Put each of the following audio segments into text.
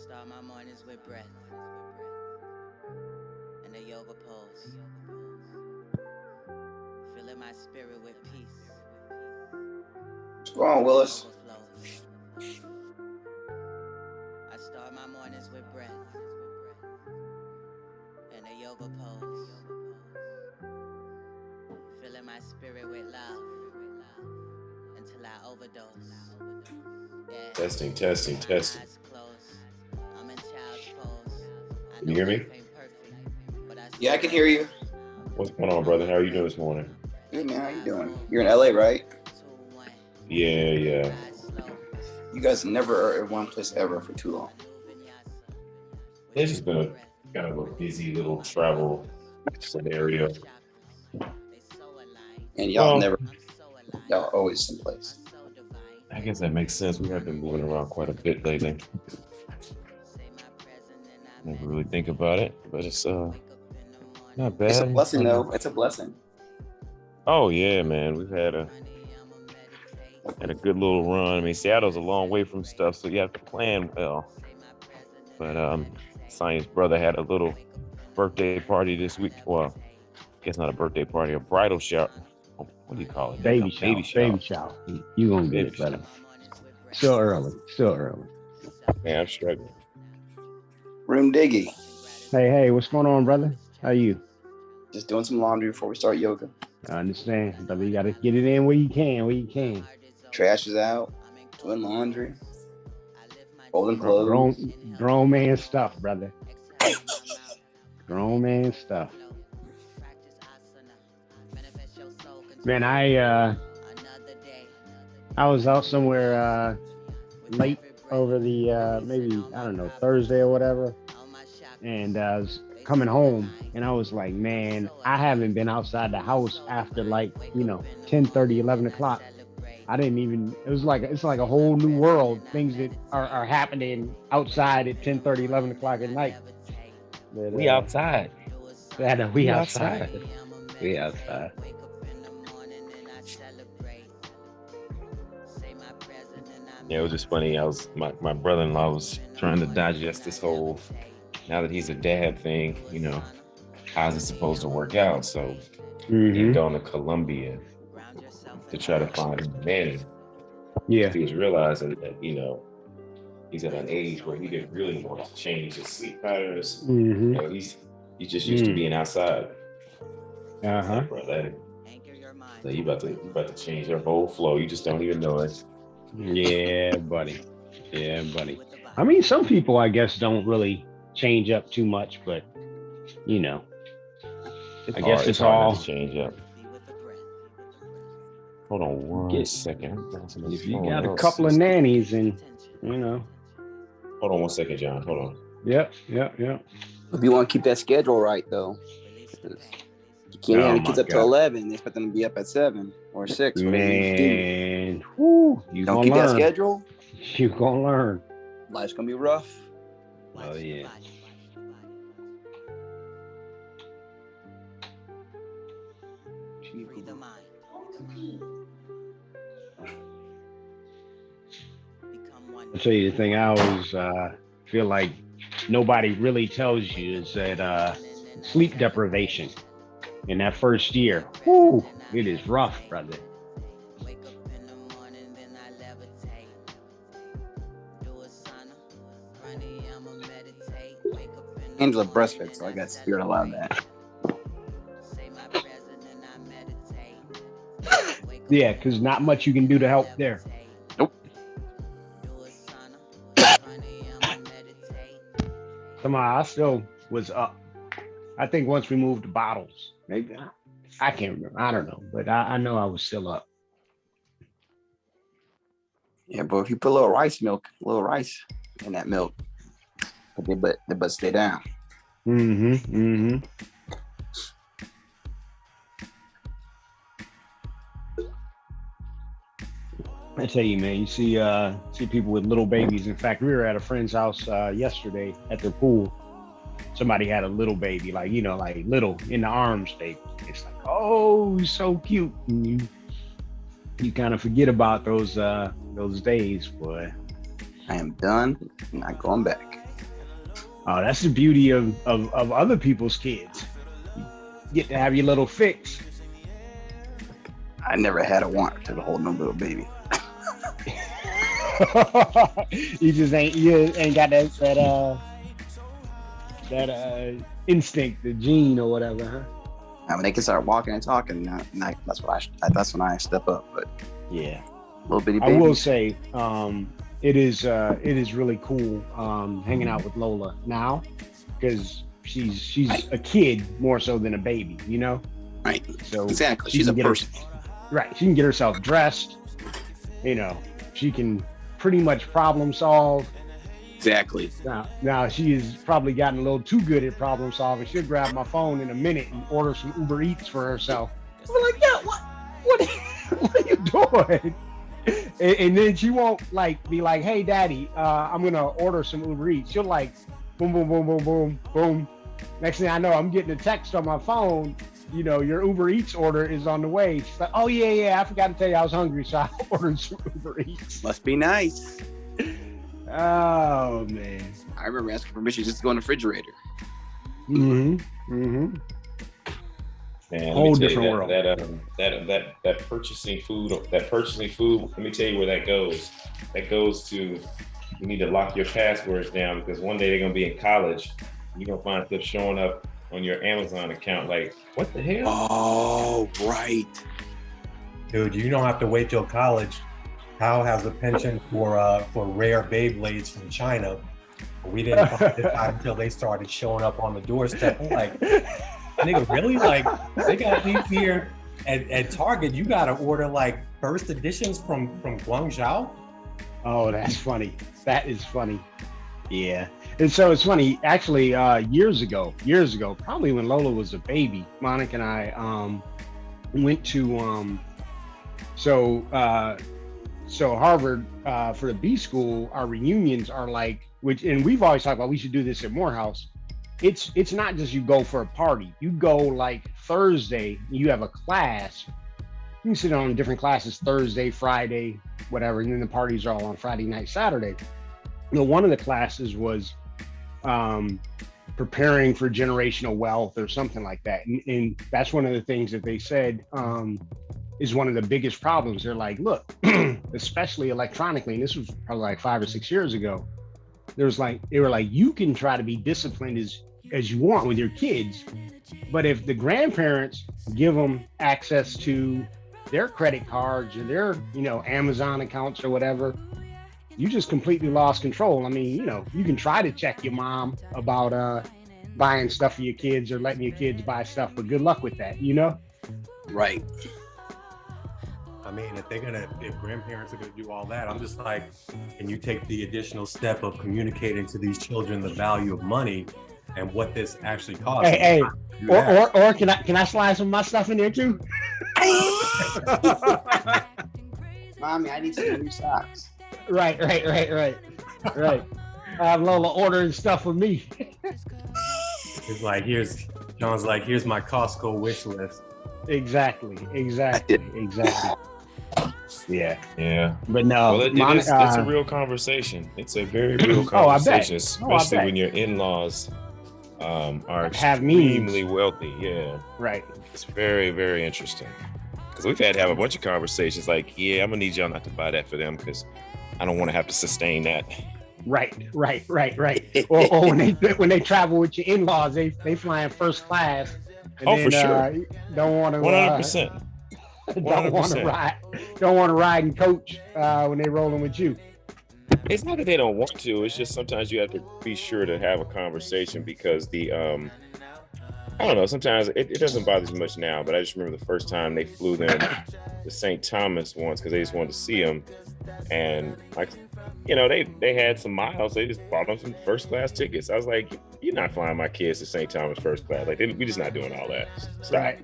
start my mornings with breath and a yoga pose. Filling my spirit with peace. What's going on, Willis? Overflows. I start my mornings with breath and a yoga pose. Filling my spirit with love until I overdose. Yeah. Testing, testing, My testing. eyes closed. I'm in child's pose. I Can know you hear me? life ain't perfect, but I Yeah, I can hear you. What's going on, brother? How are you doing this morning? Good, man. How you doing? You're in LA, right? Yeah. You guys never are in one place ever for too long. It's just been a kind of a busy little travel scenario. And y'all Well, y'all are always someplace. I guess that makes sense. We have been moving around quite a bit lately. Never really think about it, but it's not bad. It's a blessing, though. It's a blessing. Oh yeah, man. We've had a good little run. I mean, Seattle's a long way from stuff, so you have to plan well. But Science brother had a little birthday party this week. Well, I guess not a birthday party, a bridal shower. What do you call it? Baby shower. You gonna get it, brother. Still early. Man, I'm struggling. Room Diggy. Hey, what's going on, brother? How you? Just doing some laundry before we start yoga. I understand, brother. You gotta get it in where you can. Trash is out. Doing laundry. Folding clothes. Grown man stuff, brother. Grown man stuff. Man, I was out somewhere late over the maybe, I don't know, Thursday or whatever, and I was coming home and I was like, man, I haven't been outside the house after 10:30, 11 o'clock. I didn't even, it's like a whole new world, things that are happening outside at 10:30, 11 o'clock at night. But, we outside. We outside. We outside. Yeah, it was just funny. My brother-in-law was trying to digest this whole, now that he's a dad thing, how's it supposed to work out? So he's going to Colombia to try to find a man. Yeah. He was realizing that, he's at an age where he didn't really want to change his sleep patterns. He's just used to being outside. Uh-huh. Brother, so you about to change your whole flow. You just don't even know it. Yeah, buddy. I mean, some people, I guess, don't really change up too much, but I guess it's all to change up. Hold on one second. If you got a couple of nannies and Hold on one second, John. Hold on. Yep. If you want to keep that schedule right, though. You can't have the kids up to 11. They expect them to be up at 7 or 6. Man, you don't keep that schedule. You're gonna learn. Life's gonna be rough. Oh yeah. I'll tell you the thing I always feel like nobody really tells you is that sleep deprivation in that first year, it is rough, brother. Angela breastfed, so I got spirit allowed that. Yeah, because not much you can do to help there. Nope. Somehow I still was up. I think once we moved to bottles, maybe I can't remember. I don't know, but I know I was still up. Yeah, but if you put a little rice in that milk, the butt stay down. I tell you, man, you see people with little babies. In fact, we were at a friend's house yesterday at their pool. Somebody had a little baby, like little in the arms. It's like, oh, he's so cute. And you kind of forget about those days, boy. I am done. I'm not going back. Oh, that's the beauty of other people's kids. You get to have your little fix. I never had a want to hold no little baby. you ain't got that instinct, the gene or whatever, huh? Now, when they can start walking and talking, that's when I step up. But yeah, little bitty I baby. will say, it is really cool hanging out with Lola now because she's a kid more so than a baby, you know. Right. So exactly, she's a person. Right. She can get herself dressed. You know, she can pretty much problem solve. Exactly. Now she has probably gotten a little too good at problem solving. She'll grab my phone in a minute and order some Uber Eats for herself. I'm like, yeah, what are you doing? And then she won't be like, hey, daddy, I'm gonna order some Uber Eats. She'll like, boom, boom, boom, boom, boom, boom. Next thing I know, I'm getting a text on my phone. You know, your Uber Eats order is on the way. She's like, oh yeah, I forgot to tell you I was hungry, so I ordered some Uber Eats. Must be nice. Oh man, I remember asking permission just to go in the refrigerator. Man, whole different world. That purchasing food. Let me tell you where that goes. That goes to you need to lock your passwords down because one day they're gonna be in college. You're gonna find stuff showing up on your Amazon account. Like, what the hell? Oh, right. Dude, you don't have to wait till college. Hal has a penchant for rare Beyblades from China. We didn't find it out until they started showing up on the doorstep. I'm like, nigga, really? Like, they got these here at Target. You got to order like first editions from Guangzhou. Oh, that's funny. That is funny. Yeah. And so it's funny, actually, years ago, probably when Lola was a baby, Monica and I went to, so Harvard, for the B school, our reunions are like, and we've always talked about we should do this at Morehouse. It's not just you go for a party. You go like Thursday, you have a class. You can sit on different classes Thursday, Friday, whatever, and then the parties are all on Friday night, Saturday. You know, one of the classes was preparing for generational wealth or something like that. And that's one of the things that they said is one of the biggest problems. They're like, look, especially electronically, and this was probably like 5 or 6 years ago, they were like, you can try to be disciplined as you want with your kids, but if the grandparents give them access to their credit cards or their, you know, Amazon accounts or whatever, you just completely lost control. I mean, you know, you can try to check your mom about buying stuff for your kids or letting your kids buy stuff, but good luck with that, you know? Right. I mean, if grandparents are gonna do all that, I'm just like, can you take the additional step of communicating to these children the value of money and what this actually costs? Hey, or can I slide some of my stuff in there too? Mommy, I need some new socks. Right. I have Lola ordering stuff for me. It's like, John's like, here's my Costco wish list. Exactly. Yeah. But no, well, it's a real conversation. It's a very real conversation, especially when your in-laws are extremely wealthy. Yeah. Right. It's very, very interesting. Because we've had to have a bunch of conversations like, yeah, I'm gonna need y'all not to buy that for them because I don't want to have to sustain that. Right. or when they travel with your in-laws, they fly in first class. And for sure. Don't want to 100%. Don't want to ride and coach when they rolling with you. It's not that they don't want to. It's just sometimes you have to be sure to have a conversation because the I don't know. Sometimes it doesn't bother me much now, but I just remember the first time they flew them to St. Thomas once because they just wanted to see him, and like, you know, they had some miles. They just bought them some first class tickets. I was like, you're not flying my kids to St. Thomas first class. Like, we just not doing all that. Stop.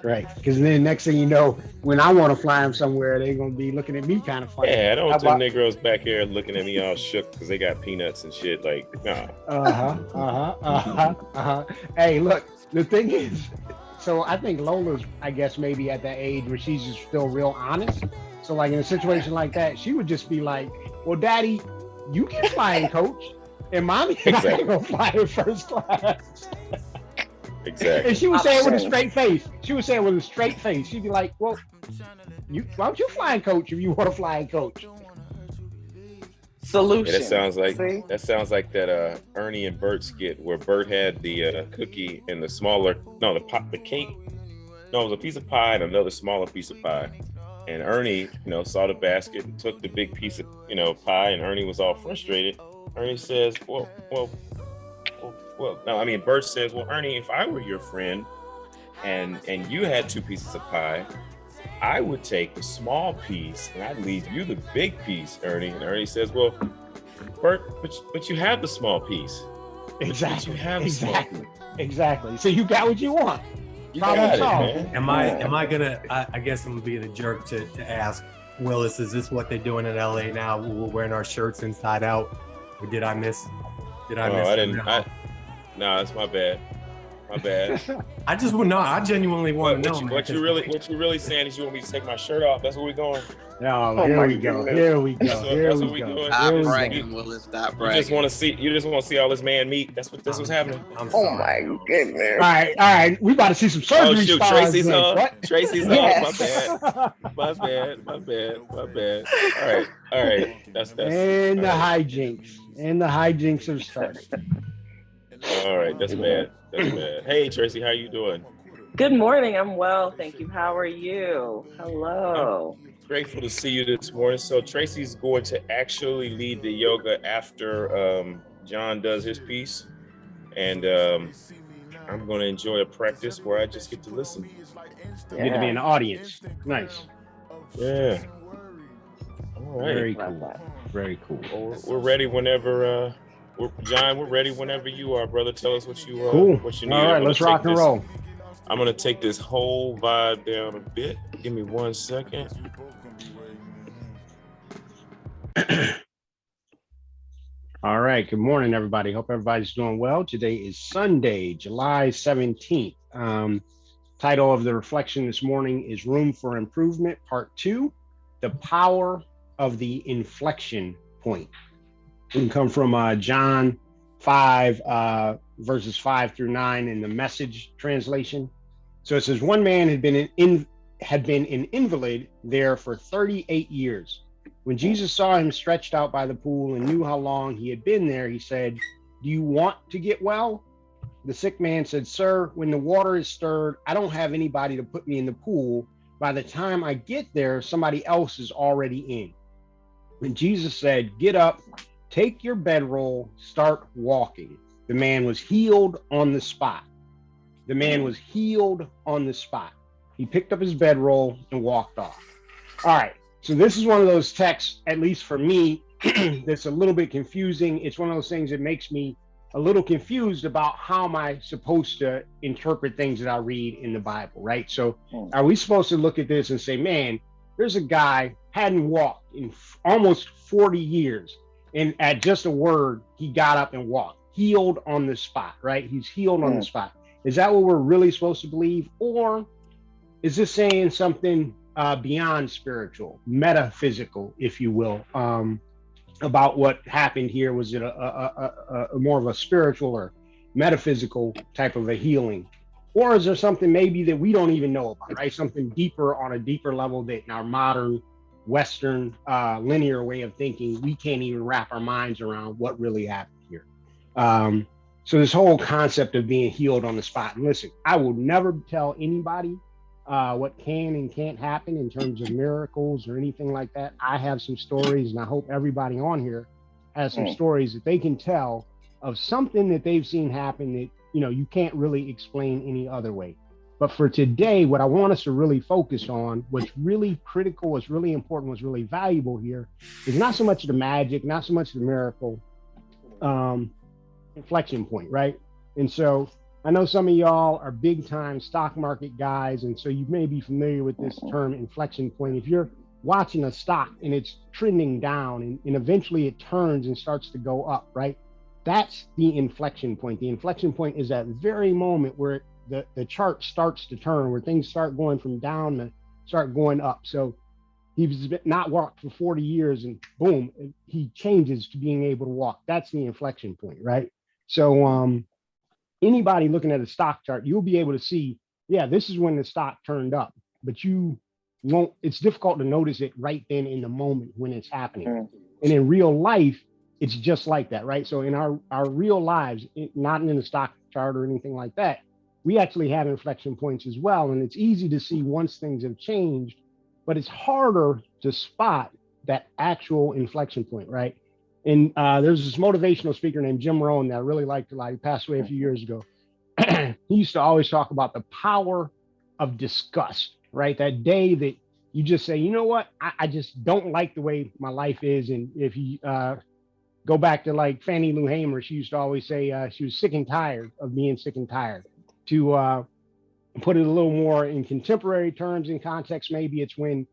Right. Because then next thing you know, when I want to fly them somewhere, they're gonna be looking at me kind of funny. Yeah, I don't want them Negroes back here looking at me all shook because they got peanuts and shit. Like, nah. Hey, look, the thing is, so I think Lola's, I guess, maybe at that age where she's just still real honest. So like in a situation like that, she would just be like, well, Daddy, you can fly and coach. and mommy and I Exactly. gonna fly in first class. Exactly. And she would say it with a Options. straight face. She would say it with a straight face. She'd be like, "Well, why don't you fly in coach if you want to fly in coach?" Solution. Yeah, See? that sounds like that Ernie and Bert skit where Bert had the cookie and the smaller the cake. No, it was a piece of pie and another smaller piece of pie. And Ernie, saw the basket and took the big piece of pie, and Ernie was all frustrated. Ernie says, well, no, I mean Bert says, well, Ernie, if I were your friend and you had two pieces of pie, I would take the small piece and I'd leave you the big piece, Ernie. And Ernie says, well, Bert, but you have the small piece. Exactly. You have the small piece. Exactly. So you got what you want. You Problem got it, solved. man. Am I gonna? I guess I'm gonna be the jerk to ask Willis. Is this what they're doing in LA now? We're wearing our shirts inside out. Or did I miss? Did I miss? I didn't. No, that's my bad. My bad. I just would know. I genuinely want to know. What you really saying is you want me to take my shirt off? That's what we're going. Oh, Oh here my we go. goodness. Here we go. That's Here what we we go. doing. Stop Here we bragging, go. Willis. Stop You bragging. just want to see all this man meat. That's what's happening. I'm Oh sorry. my goodness. All right. We about to see some surgery Oh shoot, stars. Tracy's next. on. What? Tracy's Yes. on. My bad. All right. That's And the all right. hijinks. And the hijinks have started. All right, that's bad. Hey Tracy, how you doing? Good morning. I'm well, thank you. How are you? Hello. Grateful to see you this morning. So Tracy's going to actually lead the yoga after John does his piece, and I'm going to enjoy a practice where I just get to listen. You get to be in the audience. Nice. Yeah. All right. Very Love cool. that. Very cool. Well, we're ready whenever. John, we're ready whenever you are, brother. Tell us what you Cool. what you need. All right, let's rock and roll. I'm gonna take this whole vibe down a bit. Give me 1 second. All right. Good morning, everybody. Hope everybody's doing well. Today is Sunday, July 17th. Title of the reflection this morning is Room for Improvement, Part 2, The Power of the Inflection Point. It can come from John 5, verses 5 through 9 in the Message translation. So it says, one man had been an invalid there for 38 years. When Jesus saw him stretched out by the pool and knew how long he had been there, he said, "Do you want to get well?" The sick man said, "Sir, when the water is stirred, I don't have anybody to put me in the pool. By the time I get there, somebody else is already in." When Jesus said, "Get up, take your bedroll, start walking," the man was healed on the spot. The man was healed on the spot. He picked up his bedroll and walked off. All right. So this is one of those texts, at least for me, that's a little bit confusing. It's one of those things that makes me a little confused about how am I supposed to interpret things that I read in the Bible, right? So are we supposed to look at this and say, man, there's a guy hadn't walked in almost 40 years, and at just a word, he got up and walked, healed on the spot, right? He's healed on the spot. Is that what we're really supposed to believe? Or is this saying something beyond spiritual, metaphysical, if you will, about what happened here? Was it a more of a spiritual or metaphysical type of a healing? Or is there something maybe that we don't even know about, right? Something deeper on a deeper level that in our modern Western linear way of thinking, we can't even wrap our minds around what really happened here. So this whole concept of being healed on the spot, and listen, I will never tell anybody what can and can't happen in terms of miracles or anything like that. I have some stories, and I hope everybody on here has some stories that they can tell of something that they've seen happen that, you know, you can't really explain any other way. But for today, what I want us to really focus on, what's really critical, what's really important, what's really valuable here is not so much the magic, not so much the miracle, inflection point, right? And so I know some of y'all are big time stock market guys, and so you may be familiar with this term inflection point. If you're watching a stock and it's trending down and eventually it turns and starts to go up, right? That's the inflection point. The inflection point is that very moment where the chart starts to turn, where things start going from down to start going up. So He's not walked for 40 years and boom, he changes to being able to walk. That's the inflection point, right? So anybody looking at a stock chart, you'll be able to see, yeah, this is when the stock turned up, but you won't, it's difficult to notice it right then in the moment when it's happening. And in real life, it's just like that, right? So in our real lives, not in the stock chart or anything like that, we actually have inflection points as well. And it's easy to see once things have changed, but it's harder to spot that actual inflection point, right? And there's this motivational speaker named Jim Rohn that I really liked a lot. He passed away a few years ago. He used to always talk about the power of disgust, right? That day that you just say, you know what, I just don't like the way my life is. And if you go back to like Fannie Lou Hamer, she used to always say she was sick and tired of being sick and tired. To put it a little more in contemporary terms and context, maybe it's when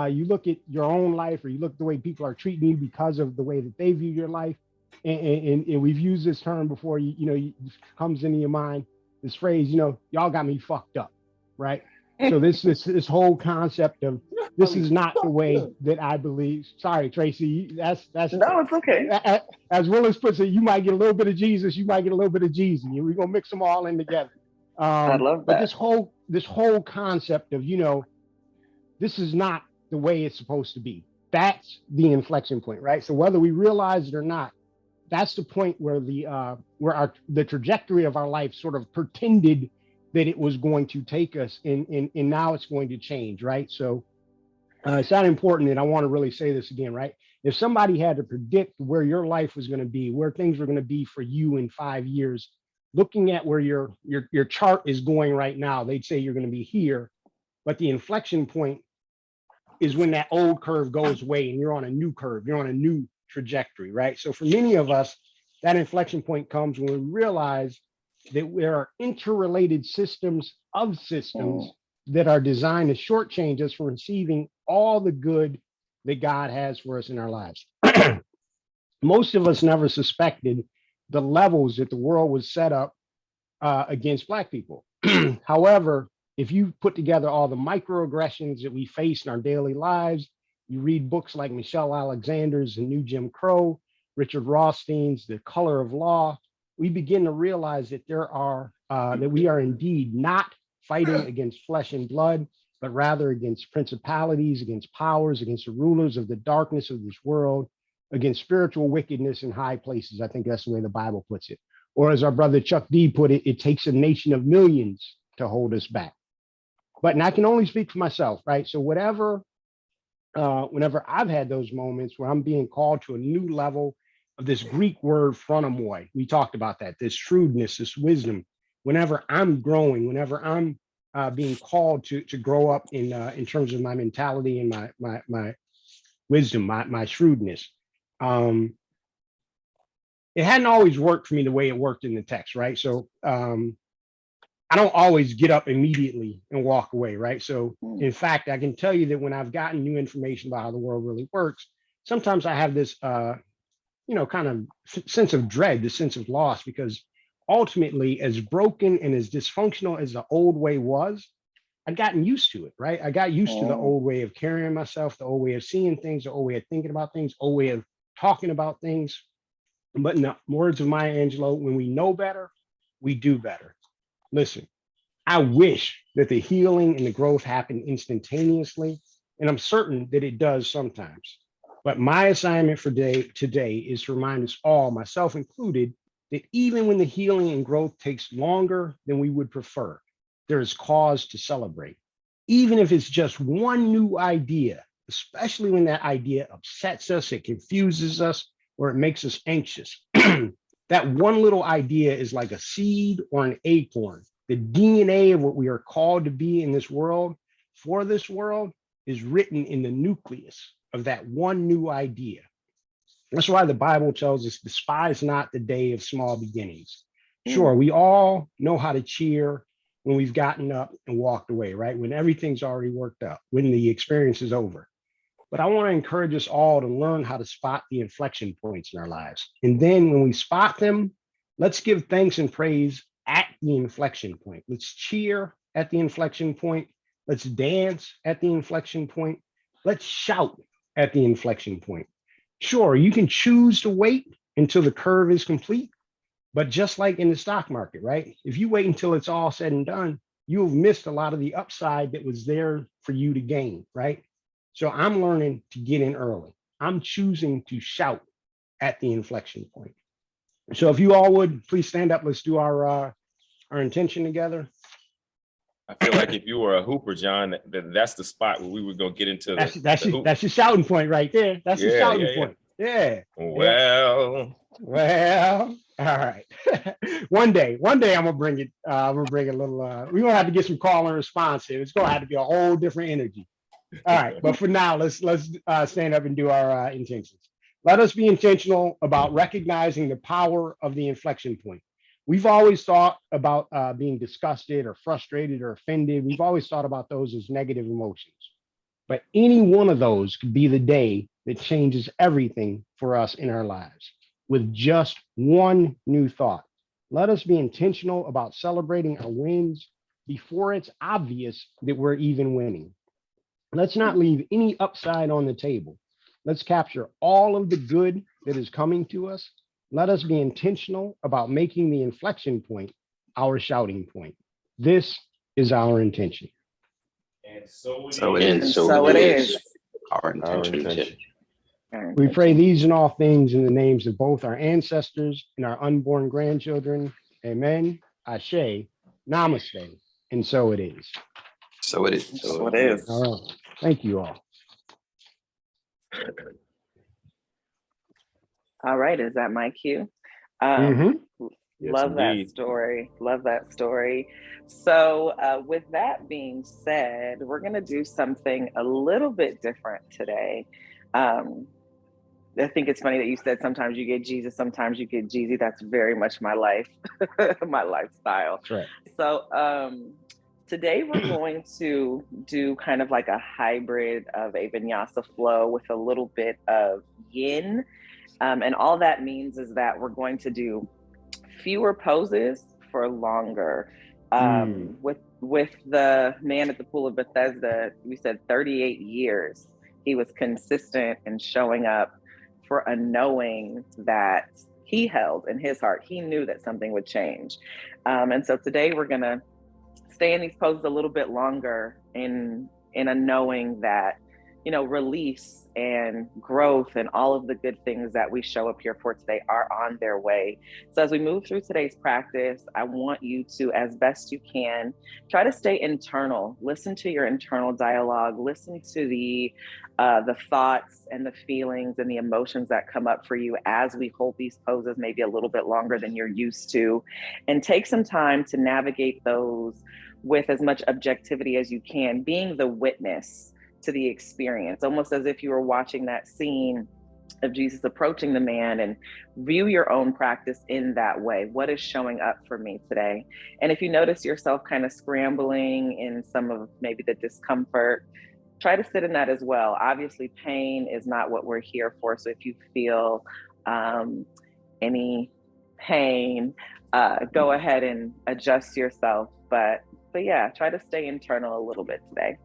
you look at your own life or you look at the way people are treating you because of the way that they view your life. And we've used this term before, it comes into your mind, this phrase, y'all got me fucked up, right? So this whole concept of this is not the way that I believe. Sorry, Tracy, that's no, it's okay. As Willis puts it, you might get a little bit of Jesus, you might get a little bit of Jesus. We're gonna mix them all in together. I love that. But this whole concept of, this is not the way it's supposed to be. That's the inflection point, right? So whether we realize it or not, that's the point where the trajectory of our life sort of pretended that it was going to take us, and now it's going to change, right? So it's not important, and I want to really say this again, right? If somebody had to predict where your life was going to be, where things were going to be for you in 5 years, looking at where your chart is going right now, they'd say you're going to be here, but the inflection point is when that old curve goes away and you're on a new curve, you're on a new trajectory, right? So for many of us, that inflection point comes when we realize that there are interrelated systems of systems that are designed to shortchange us from receiving all the good that God has for us in our lives. Most of us never suspected the levels that the world was set up against Black people. However, if you put together all the microaggressions that we face in our daily lives, you read books like Michelle Alexander's The New Jim Crow, Richard Rothstein's The Color of Law, we begin to realize that that we are indeed not fighting against flesh and blood, but rather against principalities, against powers, against the rulers of the darkness of this world, against spiritual wickedness in high places. I think that's the way the Bible puts it. Or as our brother Chuck D put it, it takes a nation of millions to hold us back. But, and I can only speak for myself, right? So whenever I've had those moments where I'm being called to a new level of this Greek word phronomoi, we talked about that, this shrewdness, this wisdom, whenever I'm growing, whenever I'm being called to grow up in terms of my mentality and my wisdom, my shrewdness, it hadn't always worked for me the way it worked in the text, right? So I don't always get up immediately and walk away, right? So in fact, I can tell you that when I've gotten new information about how the world really works, sometimes I have this, kind of sense of dread, this sense of loss, because ultimately, as broken and as dysfunctional as the old way was, I'd gotten used to it, right? I got used to the old way of carrying myself, the old way of seeing things, the old way of thinking about things, old way of talking about things. But in the words of Maya Angelou, when we know better, we do better. Listen, I wish that the healing and the growth happened instantaneously, and I'm certain that it does sometimes. But my assignment for today is to remind us all, myself included, that even when the healing and growth takes longer than we would prefer, there is cause to celebrate. Even if it's just one new idea, especially when that idea upsets us, it confuses us, or it makes us anxious. That one little idea is like a seed or an acorn. The DNA of what we are called to be in this world, for this world, is written in the nucleus of that one new idea. That's why the Bible tells us, despise not the day of small beginnings. Sure, we all know how to cheer when we've gotten up and walked away, right? When everything's already worked out, when the experience is over. But I want to encourage us all to learn how to spot the inflection points in our lives. And then when we spot them, let's give thanks and praise at the inflection point. Let's cheer at the inflection point. Let's dance at the inflection point. Let's shout at the inflection point. Sure, you can choose to wait until the curve is complete, but just like in the stock market, right? If you wait until it's all said and done, you'll have missed a lot of the upside that was there for you to gain, right? So I'm learning to get in early. I'm choosing to shout at the inflection point. So if you all would please stand up, let's do our intention together. I feel like if you were a hooper, John, that's the spot where we would go get into that's your shouting point right there. That's the shouting point. Yeah. Well, all right. one day I'm gonna bring it. I'm gonna bring a little. We're gonna have to get some call and response here. It's gonna have to be a whole different energy. All right, but for now, let's stand up and do our intentions. Let us be intentional about recognizing the power of the inflection point. We've always thought about being disgusted or frustrated or offended. We've always thought about those as negative emotions. But any one of those could be the day that changes everything for us in our lives with just one new thought. Let us be intentional about celebrating our wins before it's obvious that we're even winning. Let's not leave any upside on the table. Let's capture all of the good that is coming to us. Let us be intentional about making the inflection point our shouting point. This is our intention. and so it is. So it is. Our intention. We pray these and all things in the names of both our ancestors and our unborn grandchildren. Amen. Ashe. Namaste. And so it is. So it is. So it is. All right. Thank you all. All right, is that my cue? Mhm. Yes, Love that indeed. story. Love that story. So, with that being said, we're going to do something a little bit different today. I think it's funny that you said sometimes you get Jesus, sometimes you get Jeezy. That's very much my life, my lifestyle. That's right. So, today we're going to do kind of like a hybrid of a vinyasa flow with a little bit of yin. And all that means is that we're going to do fewer poses for longer. With the man at the pool of Bethesda, we said 38 years. He was consistent in showing up for a knowing that he held in his heart. He knew that something would change. And so today we're gonna stay in these poses a little bit longer in a knowing that, you know, release and growth and all of the good things that we show up here for today are on their way. So as we move through today's practice, I want you to, as best you can, try to stay internal. Listen to your internal dialogue. Listen to the thoughts and the feelings and the emotions that come up for you as we hold these poses maybe a little bit longer than you're used to, and take some time to navigate those with as much objectivity as you can, being the witness to the experience, almost as if you were watching that scene of Jesus approaching the man, and view your own practice in that way. What is showing up for me today? And if you notice yourself kind of scrambling in some of maybe the discomfort, try to sit in that as well. Obviously, pain is not what we're here for. So if you feel any pain, go ahead and adjust yourself. But yeah, try to stay internal a little bit today.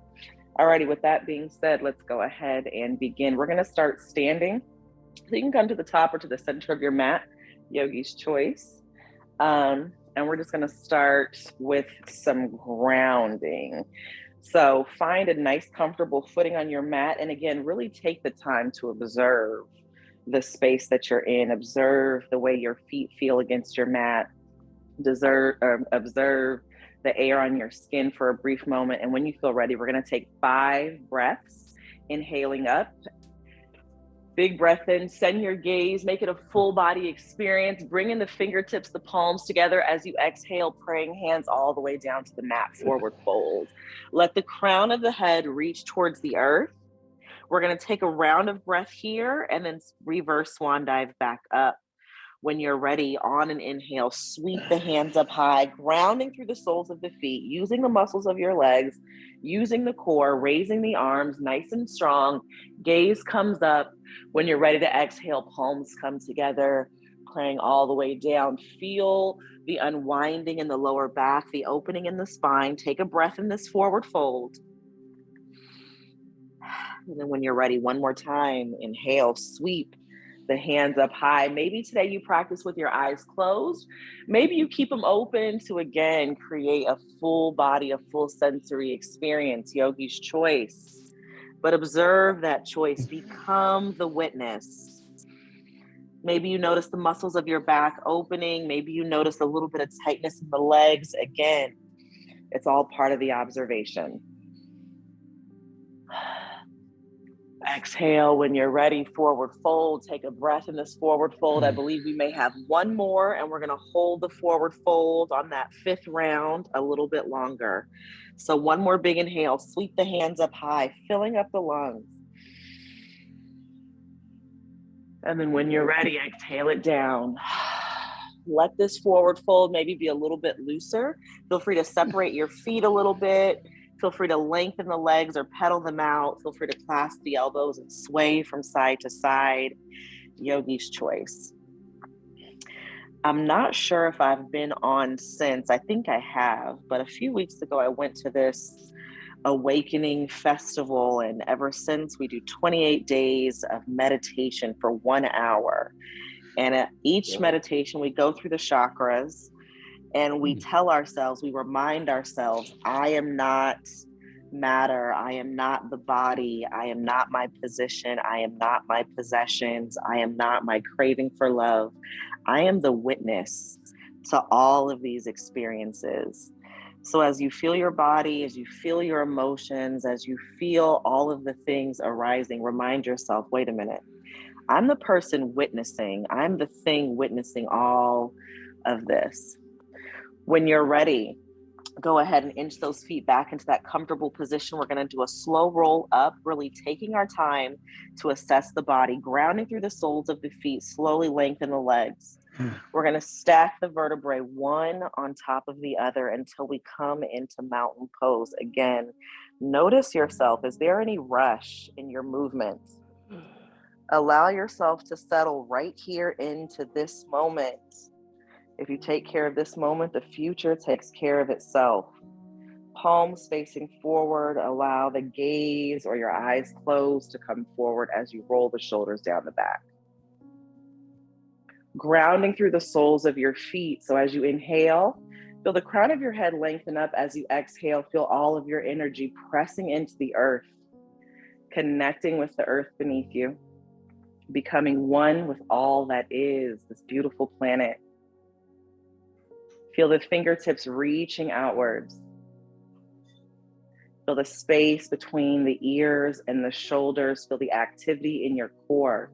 Alrighty, with that being said, let's go ahead and begin. We're gonna start standing. So you can come to the top or to the center of your mat, yogi's choice. And we're just gonna start with some grounding. So find a nice, comfortable footing on your mat. And again, really take the time to observe the space that you're in. Observe the way your feet feel against your mat. Observe the air on your skin for a brief moment. And when you feel ready, we're going to take 5 breaths, inhaling up. Big breath in, send your gaze, make it a full body experience. Bring in the fingertips, the palms together as you exhale, praying hands all the way down to the mat, forward fold. Let the crown of the head reach towards the earth. We're going to take a round of breath here and then reverse swan dive back up. When you're ready, on an inhale, sweep the hands up high, grounding through the soles of the feet, using the muscles of your legs, using the core, raising the arms nice and strong. Gaze comes up. When you're ready to exhale, palms come together, praying all the way down. Feel the unwinding in the lower back, the opening in the spine. Take a breath in this forward fold. And then when you're ready, one more time, inhale, sweep the hands up high. Maybe today you practice with your eyes closed. Maybe you keep them open to, again, create a full body, a full sensory experience, yogi's choice. But observe that choice, become the witness. Maybe you notice the muscles of your back opening. Maybe you notice a little bit of tightness in the legs. Again, it's all part of the observation. Exhale when you're ready, forward fold. Take a breath in this forward fold. I believe we may have one more, and we're going to hold the forward fold on that 5th round a little bit longer. So one more big inhale, sweep the hands up high, filling up the lungs. And then when you're ready, exhale it down. Let this forward fold maybe be a little bit looser. Feel free to separate your feet a little bit. Feel free to lengthen the legs or pedal them out. Feel free to clasp the elbows and sway from side to side. Yogi's choice. I'm not sure if I've been on since. I think I have, but a few weeks ago I went to this awakening festival, and ever since we do 28 days of meditation for 1 hour. And at each meditation we go through the chakras and we tell ourselves, we remind ourselves, I am not matter, I am not the body, I am not my position, I am not my possessions, I am not my craving for love. I am the witness to all of these experiences. So as you feel your body, as you feel your emotions, as you feel all of the things arising, remind yourself, wait a minute, I'm the person witnessing, I'm the thing witnessing all of this. When you're ready, go ahead and inch those feet back into that comfortable position. We're going to do a slow roll up, really taking our time to assess the body, grounding through the soles of the feet, slowly lengthen the legs. We're going to stack the vertebrae one on top of the other until we come into mountain pose. Again, notice yourself. Is there any rush in your movements? Allow yourself to settle right here into this moment. If you take care of this moment, the future takes care of itself. Palms facing forward, allow the gaze or your eyes closed to come forward as you roll the shoulders down the back. Grounding through the soles of your feet. So as you inhale, feel the crown of your head lengthen up. As you exhale, feel all of your energy pressing into the earth, connecting with the earth beneath you, becoming one with all that is, this beautiful planet. Feel the fingertips reaching outwards. Feel the space between the ears and the shoulders. Feel the activity in your core.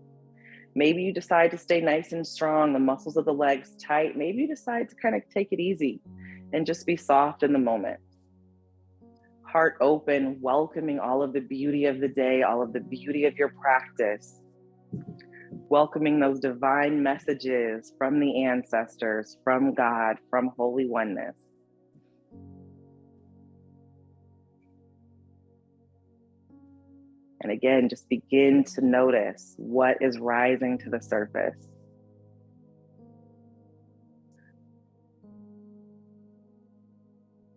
Maybe you decide to stay nice and strong, the muscles of the legs tight. Maybe you decide to kind of take it easy and just be soft in the moment. Heart open, welcoming all of the beauty of the day, all of the beauty of your practice. Welcoming those divine messages from the ancestors, from God, from Holy Oneness. And again, just begin to notice what is rising to the surface.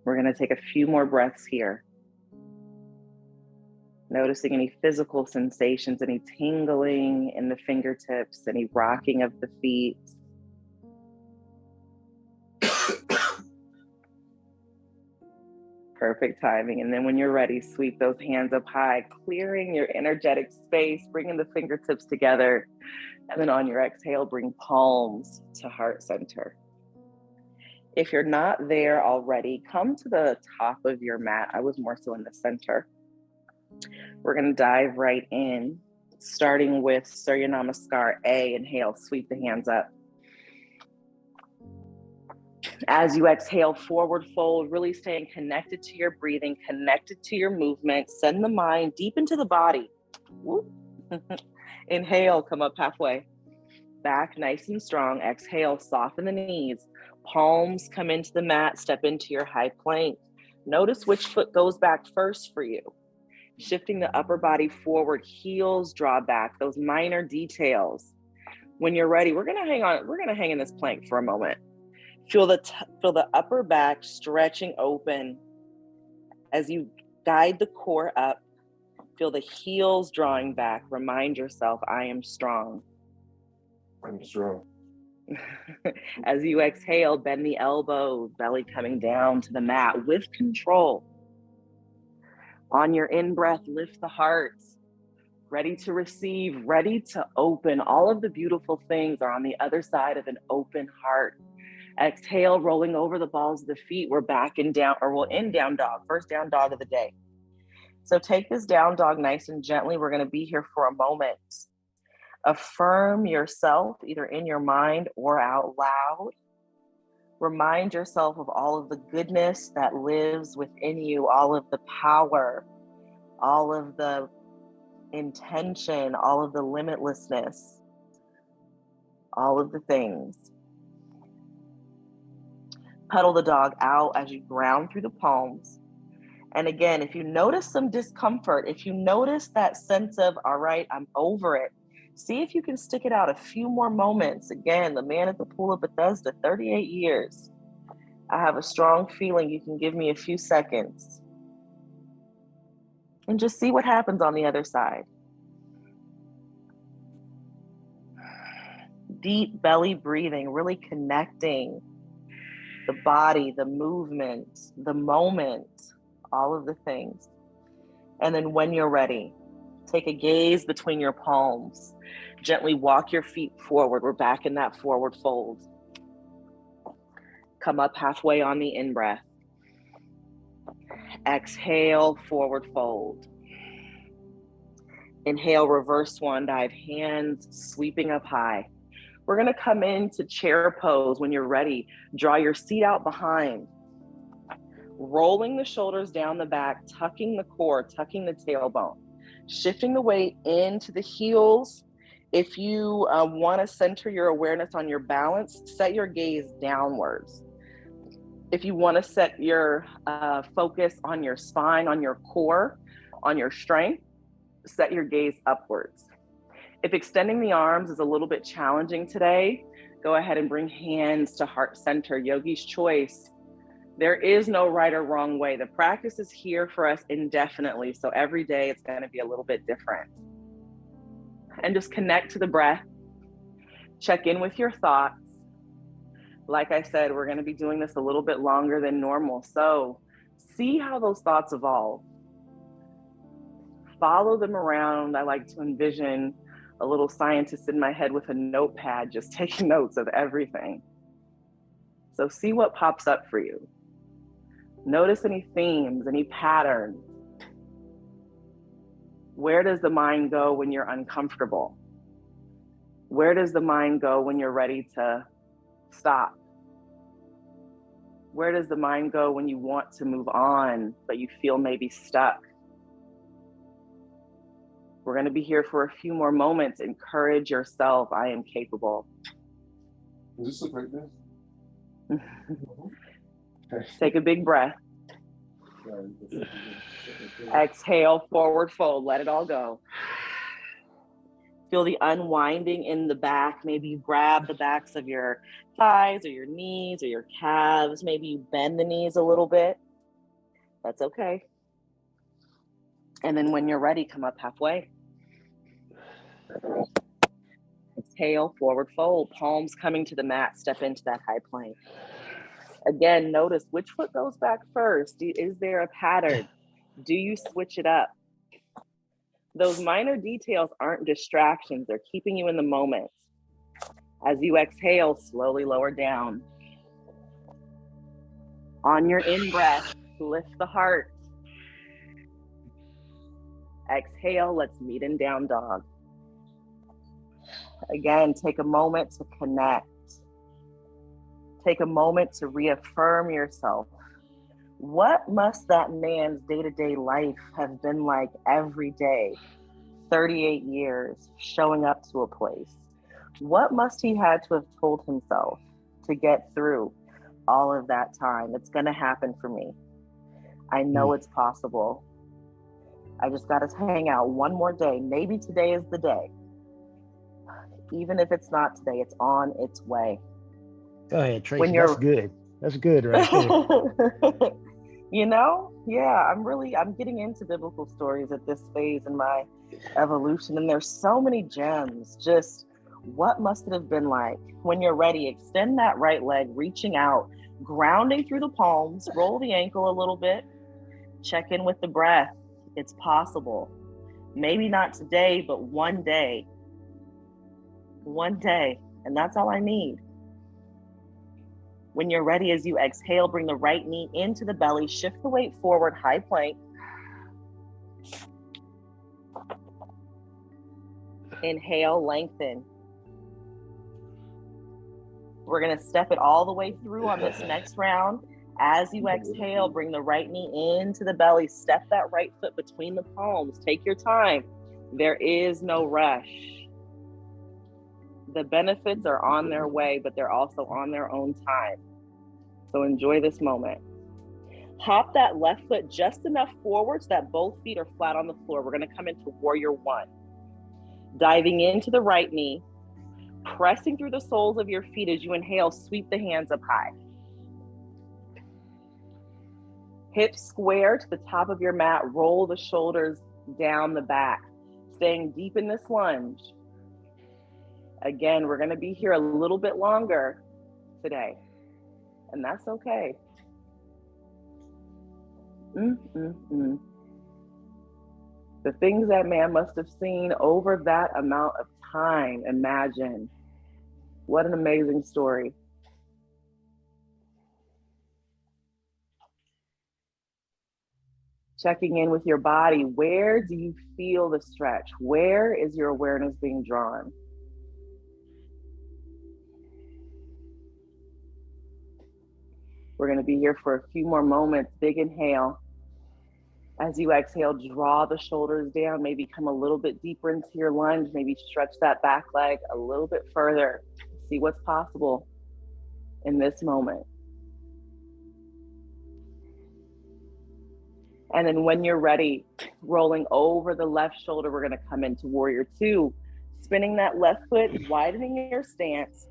We're going to take a few more breaths here. Noticing any physical sensations, any tingling in the fingertips, any rocking of the feet. Perfect timing. And then when you're ready, sweep those hands up high, clearing your energetic space, bringing the fingertips together. And then on your exhale, bring palms to heart center. If you're not there already, come to the top of your mat. I was more so in the center. We're going to dive right in, starting with Surya Namaskar A. Inhale, sweep the hands up. As you exhale, forward fold, really staying connected to your breathing, connected to your movement. Send the mind deep into the body. Inhale, come up halfway. Back nice and strong. Exhale, soften the knees. Palms come into the mat, step into your high plank. Notice which foot goes back first for you. Shifting the upper body forward, heels draw back, those minor details. When you're ready, we're gonna hang in this plank for a moment. Feel the upper back stretching open as you guide the core up. Feel the heels drawing back. Remind yourself, I am strong. I'm strong. As you exhale, bend the elbows, belly coming down to the mat with control. On your in-breath, lift the heart. Ready to receive, ready to open. All of the beautiful things are on the other side of an open heart. Exhale, rolling over the balls of the feet. We're back in down, or we're in down dog, first down dog of the day. So take this down dog nice and gently. We're going to be here for a moment. Affirm yourself either in your mind or out loud. Remind yourself of all of the goodness that lives within you, all of the power, all of the intention, all of the limitlessness, all of the things. Pedal the dog out as you ground through the palms. And again, if you notice some discomfort, if you notice that sense of, all right, I'm over it, see if you can stick it out a few more moments. Again, the man at the pool of Bethesda, 38 years. I have a strong feeling you can give me a few seconds. And just see what happens on the other side. Deep belly breathing, really connecting the body, the movement, the moment, all of the things. And then when you're ready, take a gaze between your palms. Gently walk your feet forward. We're back in that forward fold. Come up halfway on the in-breath. Exhale, forward fold. Inhale, reverse swan dive, hands sweeping up high. We're gonna come into chair pose. When you're ready, draw your seat out behind. Rolling the shoulders down the back, tucking the core, tucking the tailbone. Shifting the weight into the heels. If you want to center your awareness on your balance, set your gaze downwards. If you want to set your focus on your spine, on your core, on your strength, set your gaze upwards. If extending the arms is a little bit challenging today, go ahead and bring hands to heart center, yogi's choice. There is no right or wrong way. The practice is here for us indefinitely. So every day it's going to be a little bit different. And just connect to the breath. Check in with your thoughts. Like I said, we're going to be doing this a little bit longer than normal. So see how those thoughts evolve. Follow them around. I like to envision a little scientist in my head with a notepad, just taking notes of everything. So see what pops up for you. Notice any themes, any patterns. Where does the mind go when you're uncomfortable? Where does the mind go when you're ready to stop? Where does the mind go when you want to move on, but you feel maybe stuck? We're going to be here for a few more moments. Encourage yourself. I am capable. Is this look like this? Take a big breath. Exhale, forward fold. Let it all go. Feel the unwinding in the back. Maybe you grab the backs of your thighs or your knees or your calves. Maybe you bend the knees a little bit. That's okay. And then when you're ready, come up halfway. Exhale, forward fold. Palms coming to the mat. Step into that high plank. Again, notice which foot goes back first. Is there a pattern? Do you switch it up? Those minor details aren't distractions. They're keeping you in the moment. As you exhale, slowly lower down. On your in-breath, lift the heart. Exhale, let's meet in down dog. Again, take a moment to connect. Take a moment to reaffirm yourself. What must that man's day-to-day life have been like every day, 38 years, showing up to a place? What must he had to have told himself to get through all of that time? It's gonna happen for me. I know it's possible. I just gotta hang out one more day. Maybe today is the day. Even if it's not today, it's on its way. Go ahead, Tracy. That's good. That's good right there. Yeah, I'm getting into biblical stories at this phase in my evolution, and there's so many gems. Just what must it have been like? When you're ready, extend that right leg, reaching out, grounding through the palms, roll the ankle a little bit, check in with the breath. It's possible. Maybe not today, but one day. One day, and that's all I need. When you're ready, as you exhale, bring the right knee into the belly, shift the weight forward, high plank. Inhale, lengthen. We're gonna step it all the way through on this next round. As you exhale, bring the right knee into the belly, step that right foot between the palms. Take your time. There is no rush. The benefits are on their way, but they're also on their own time. So enjoy this moment. Hop that left foot just enough forward so that both feet are flat on the floor. We're gonna come into warrior one. Diving into the right knee, pressing through the soles of your feet as you inhale, sweep the hands up high. Hips square to the top of your mat, roll the shoulders down the back, staying deep in this lunge. Again, we're gonna be here a little bit longer today, and that's okay. The things that man must have seen over that amount of time, imagine. What an amazing story. Checking in with your body, where do you feel the stretch? Where is your awareness being drawn? We're going to be here for a few more moments. Big inhale. As you exhale, draw the shoulders down, maybe come a little bit deeper into your lunge, maybe stretch that back leg a little bit further. See what's possible in this moment. And then when you're ready, rolling over the left shoulder, we're going to come into warrior two, spinning that left foot, widening your stance,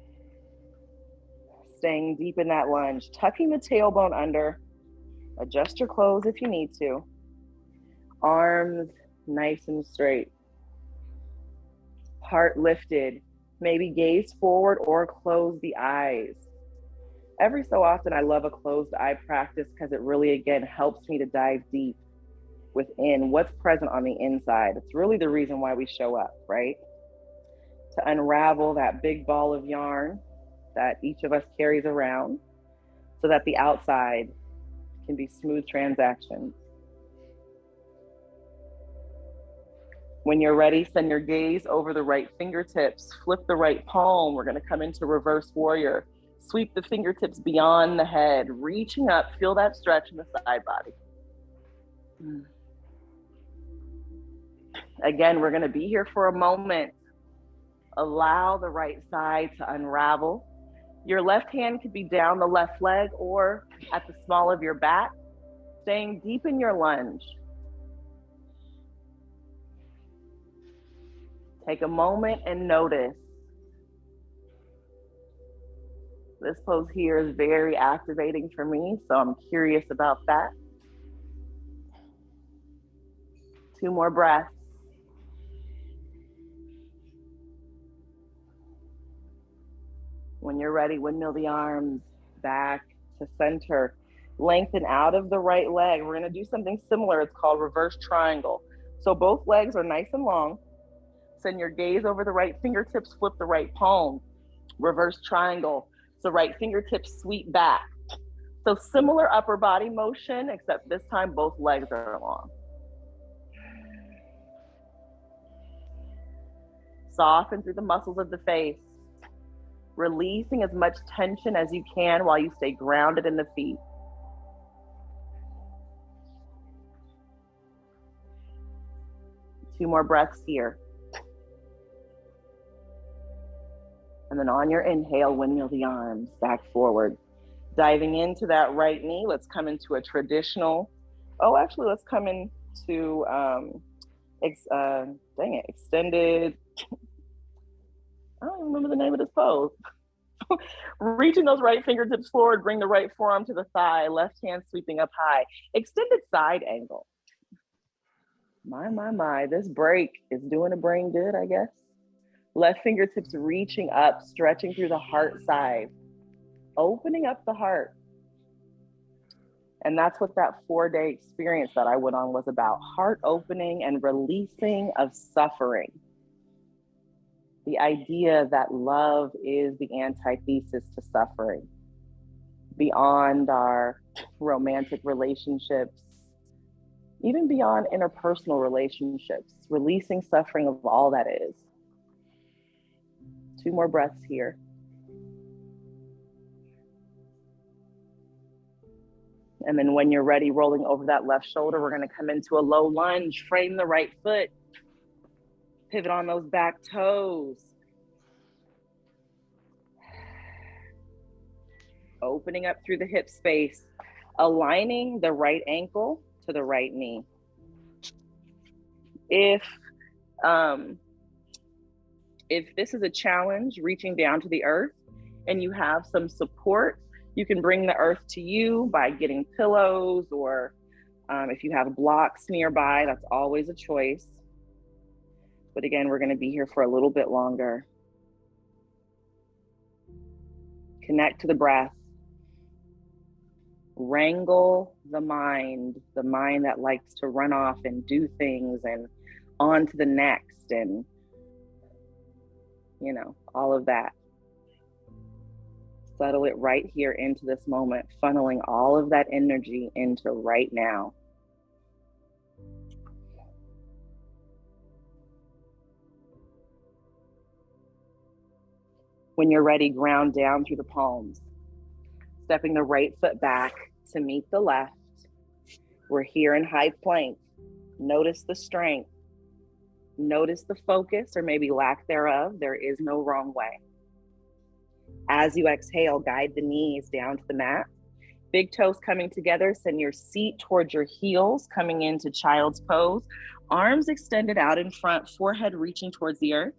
staying deep in that lunge, tucking the tailbone under, adjust your clothes if you need to. Arms nice and straight. Heart lifted, maybe gaze forward or close the eyes. Every so often, I love a closed eye practice because it really, again, helps me to dive deep within what's present on the inside. It's really the reason why we show up, right? To unravel that big ball of yarn that each of us carries around so that the outside can be smooth transactions. When you're ready, send your gaze over the right fingertips, flip the right palm. We're going to come into reverse warrior. Sweep the fingertips beyond the head, reaching up, feel that stretch in the side body. Again, we're going to be here for a moment. Allow the right side to unravel. Your left hand could be down the left leg or at the small of your back, staying deep in your lunge. Take a moment and notice. This pose here is very activating for me, so I'm curious about that. 2 more breaths. When you're ready, windmill the arms back to center. Lengthen out of the right leg. We're gonna do something similar. It's called reverse triangle. So both legs are nice and long. Send your gaze over the right fingertips, flip the right palm. Reverse triangle. So right fingertips sweep back. So similar upper body motion, except this time both legs are long. Soften through the muscles of the face, releasing as much tension as you can while you stay grounded in the feet. Two more breaths here. And then on your inhale, windmill the arms back forward. Diving into that right knee, let's come into a traditional, let's come into, extended, I don't even remember the name of this pose. Reaching those right fingertips forward, bring the right forearm to the thigh, left hand sweeping up high. Extended side angle. My, this break is doing a brain good, I guess. Left fingertips reaching up, stretching through the heart side, opening up the heart. And that's what that 4-day experience that I went on was about, heart opening and releasing of suffering. The idea that love is the antithesis to suffering. Beyond our romantic relationships, even beyond interpersonal relationships, releasing suffering of all that is. 2 more breaths here. And then when you're ready, rolling over that left shoulder, we're gonna come into a low lunge, frame the right foot, pivot on those back toes. Opening up through the hip space, aligning the right ankle to the right knee. If this is a challenge, reaching down to the earth, and you have some support, you can bring the earth to you by getting pillows, or if you have blocks nearby, that's always a choice. But again, we're gonna be here for a little bit longer. Connect to the breath. Wrangle the mind that likes to run off and do things and on to the next, and all of that. Settle it right here into this moment, funneling all of that energy into right now. When you're ready, ground down through the palms. Stepping the right foot back to meet the left. We're here in high plank. Notice the strength. Notice the focus, or maybe lack thereof. There is no wrong way. As you exhale, guide the knees down to the mat. Big toes coming together. Send your seat towards your heels, coming into child's pose. Arms extended out in front, forehead reaching towards the earth.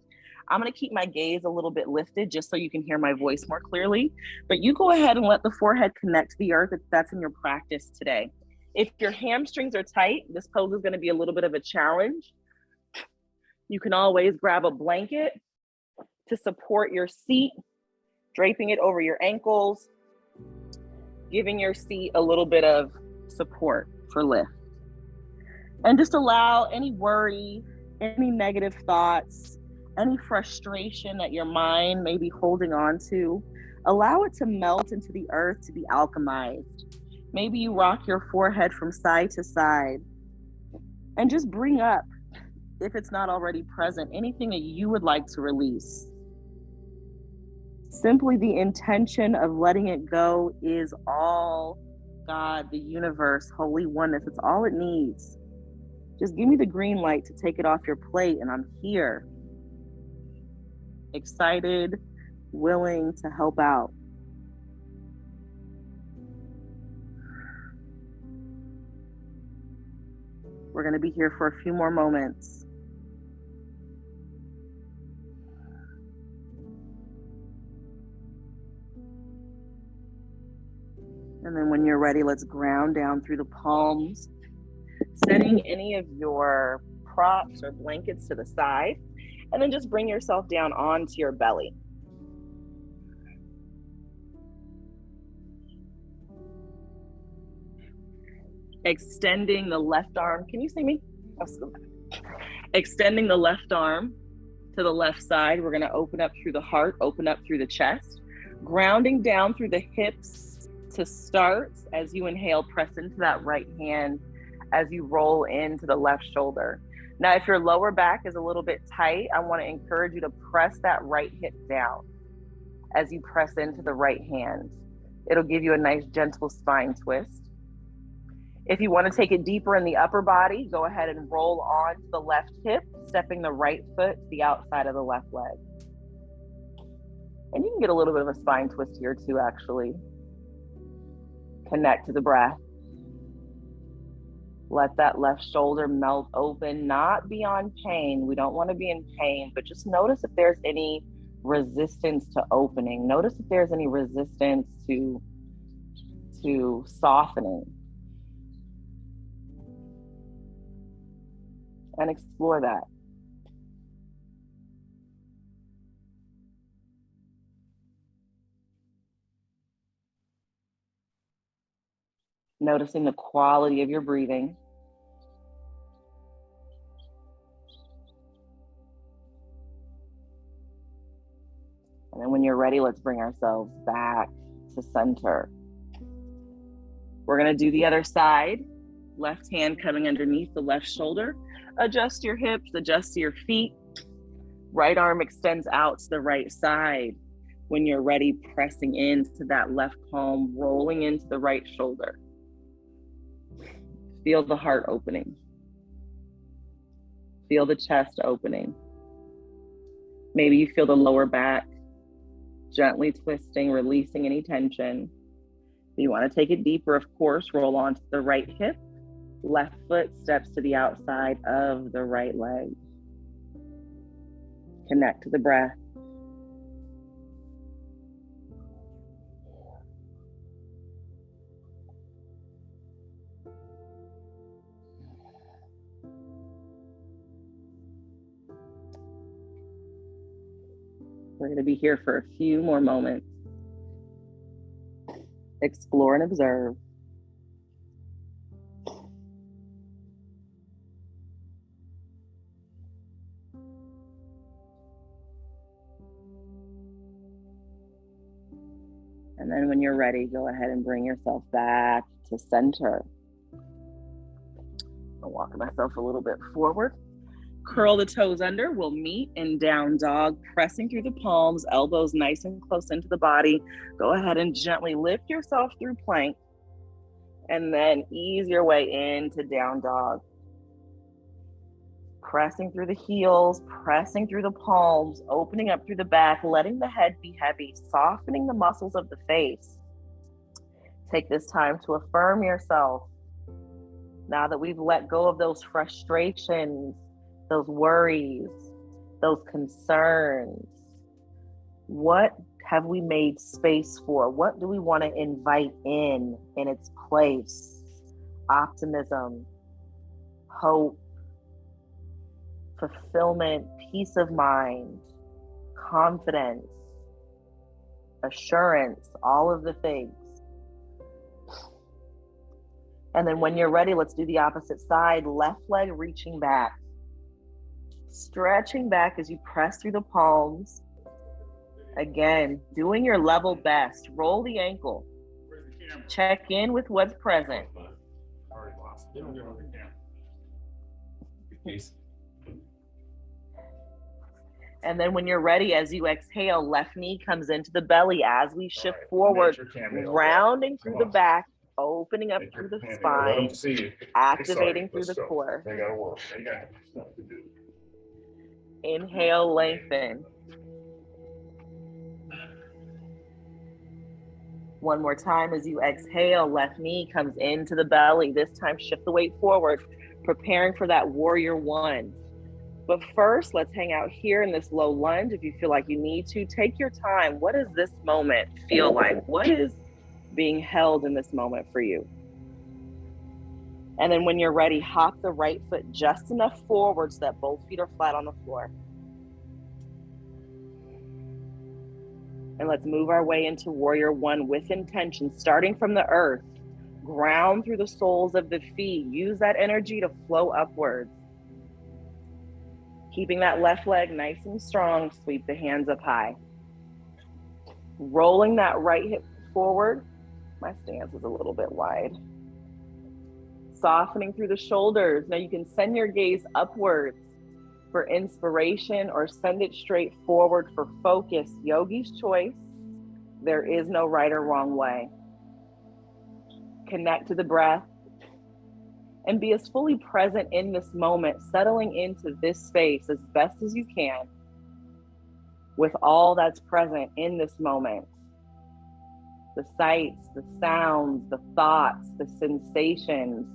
I'm gonna keep my gaze a little bit lifted just so you can hear my voice more clearly, but you go ahead and let the forehead connect to the earth if that's in your practice today. If your hamstrings are tight, this pose is gonna be a little bit of a challenge. You can always grab a blanket to support your seat, draping it over your ankles, giving your seat a little bit of support for lift. And just allow any worry, any negative thoughts, any frustration that your mind may be holding on to, allow it to melt into the earth, to be alchemized. Maybe you rock your forehead from side to side and just bring up, if it's not already present, anything that you would like to release. Simply the intention of letting it go is all God, the universe, holy oneness. It's all it needs. Just give me the green light to take it off your plate, and I'm here. Excited, willing to help out. We're going to be here for a few more moments. And then when you're ready, let's ground down through the palms, setting any of your props or blankets to the side, and then just bring yourself down onto your belly. Extending the left arm. Can you see me? Extending the left arm to the left side. We're going to open up through the heart, open up through the chest, grounding down through the hips to start. As you inhale, press into that right hand as you roll into the left shoulder. Now, if your lower back is a little bit tight, I want to encourage you to press that right hip down as you press into the right hand. It'll give you a nice gentle spine twist. If you want to take it deeper in the upper body, go ahead and roll on to the left hip, stepping the right foot to the outside of the left leg. And you can get a little bit of a spine twist here too, actually. Connect to the breath. Let that left shoulder melt open, not beyond pain. We don't want to be in pain, but just notice if there's any resistance to opening. Notice if there's any resistance to softening. And explore that. Noticing the quality of your breathing. And then when you're ready, let's bring ourselves back to center. We're going to do the other side. Left hand coming underneath the left shoulder. Adjust your hips, adjust your feet. Right arm extends out to the right side. When you're ready, pressing into that left palm, rolling into the right shoulder. Feel the heart opening. Feel the chest opening. Maybe you feel the lower back gently twisting, releasing any tension. If you want to take it deeper, of course, roll onto the right hip. Left foot steps to the outside of the right leg. Connect to the breath. We're going to be here for a few more moments. Explore and observe. And then when you're ready, go ahead and bring yourself back to center. I'll walk myself a little bit forward. Curl the toes under. We'll meet in down dog, pressing through the palms, elbows nice and close into the body. Go ahead and gently lift yourself through plank. And then ease your way into down dog. Pressing through the heels, pressing through the palms, opening up through the back, letting the head be heavy, softening the muscles of the face. Take this time to affirm yourself. Now that we've let go of those frustrations, those worries, those concerns, what have we made space for? What do we want to invite in its place? Optimism, hope, fulfillment, peace of mind, confidence, assurance, all of the things. And then when you're ready, let's do the opposite side. Left leg reaching back. Stretching back as you press through the palms. Again, doing your level best. Roll the ankle. Check in with what's present. And then when you're ready, as you exhale, left knee comes into the belly as we shift forward, rounding through the back, opening up through the spine, activating through the core. Inhale, lengthen. One more time as you exhale, left knee comes into the belly. This time, shift the weight forward, preparing for that warrior one. But first, let's hang out here in this low lunge. If you feel like you need to, take your time. What does this moment feel like? What is being held in this moment for you? And then when you're ready, hop the right foot just enough forward so that both feet are flat on the floor. And let's move our way into warrior one with intention, starting from the earth. Ground through the soles of the feet. Use that energy to flow upwards. Keeping that left leg nice and strong, sweep the hands up high. Rolling that right hip forward. My stance is a little bit wide. Softening through the shoulders. Now you can send your gaze upwards for inspiration or send it straight forward for focus. Yogi's choice. There is no right or wrong way. Connect to the breath and be as fully present in this moment, settling into this space as best as you can with all that's present in this moment. The sights, the sounds, the thoughts, the sensations.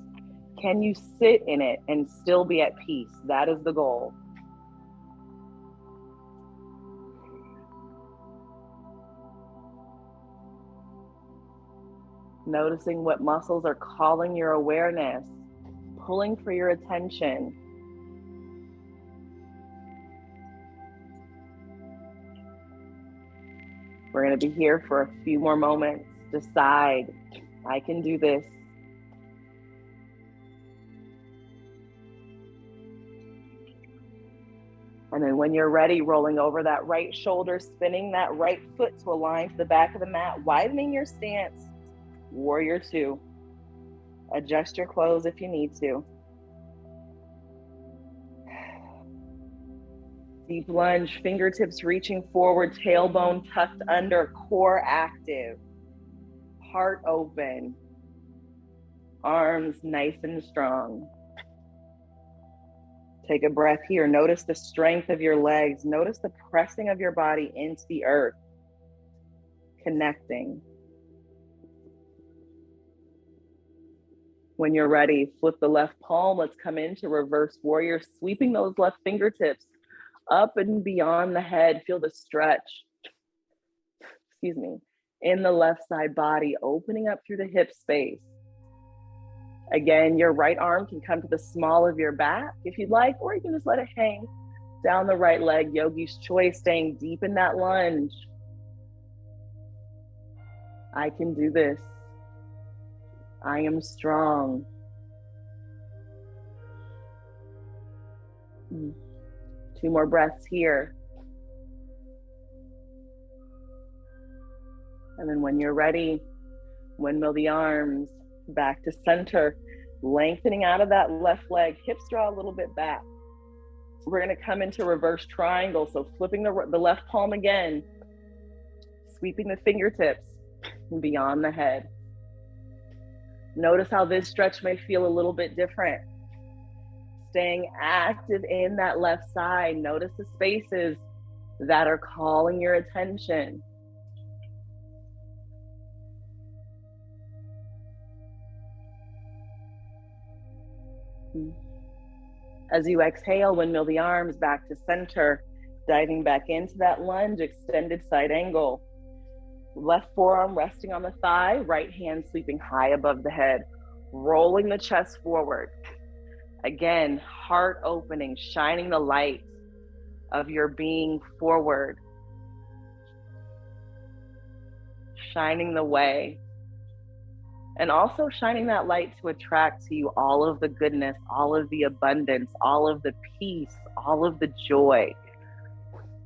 Can you sit in it and still be at peace? That is the goal. Noticing what muscles are calling your awareness, pulling for your attention. We're going to be here for a few more moments. Decide, I can do this. And then when you're ready, rolling over that right shoulder, spinning that right foot to align to the back of the mat, widening your stance. Warrior two. Adjust your clothes if you need to. Deep lunge, fingertips reaching forward, tailbone tucked under, core active, heart open, arms nice and strong. Take a breath here. Notice the strength of your legs. Notice the pressing of your body into the earth, connecting. When you're ready, flip the left palm. Let's come into reverse warrior, sweeping those left fingertips up and beyond the head. Feel the stretch, in the left side body, opening up through the hip space. Again, your right arm can come to the small of your back if you'd like, or you can just let it hang down the right leg. Yogi's choice, staying deep in that lunge. I can do this. I am strong. 2 more breaths here. And then when you're ready, windmill the arms back to center, lengthening out of that left leg, hips draw a little bit back. We're going to come into reverse triangle. So flipping the left palm again, sweeping the fingertips beyond the head. Notice how this stretch may feel a little bit different. Staying active in that left side. Notice the spaces that are calling your attention. As you exhale, windmill the arms back to center, diving back into that lunge, extended side angle. Left forearm resting on the thigh, right hand sweeping high above the head, rolling the chest forward. Again, heart opening, shining the light of your being forward, shining the way, and also shining that light to attract to you all of the goodness, all of the abundance, all of the peace, all of the joy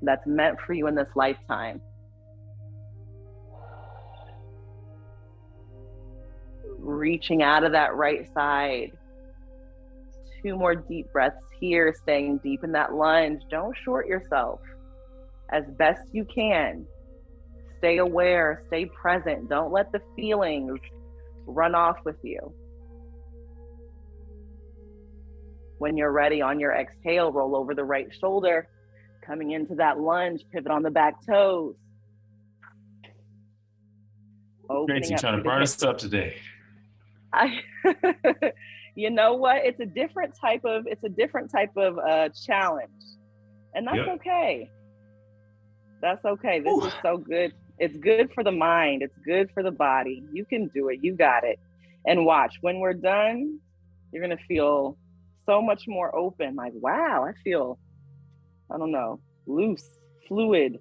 that's meant for you in this lifetime. Reaching out of that right side. 2 more deep breaths here, staying deep in that lunge. Don't short yourself. As best you can, stay aware, stay present. Don't let the feelings run off with you. When you're ready, on your exhale, roll over the right shoulder, coming into that lunge, pivot on the back toes. Nancy, you trying to burn us up today? You know what? It's a different type of challenge, and that's okay. That's okay. This is so good. It's good for the mind. It's good for the body. You can do it. You got it. And watch, when we're done, you're gonna feel so much more open. Like, wow, I feel, I don't know, loose, fluid,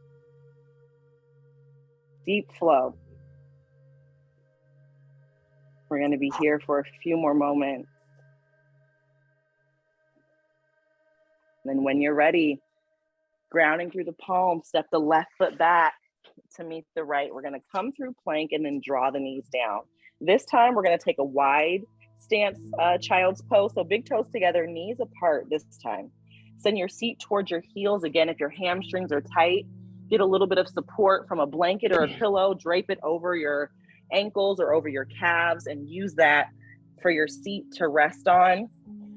deep flow. We're going to be here for a few more moments. Then when you're ready, grounding through the palm, step the left foot back to meet the right. We're going to come through plank and then draw the knees down. This time, we're going to take a wide stance, child's pose. So big toes together, knees apart this time. Send your seat towards your heels. Again, if your hamstrings are tight, get a little bit of support from a blanket or a pillow, drape it over your ankles or over your calves and use that for your seat to rest on.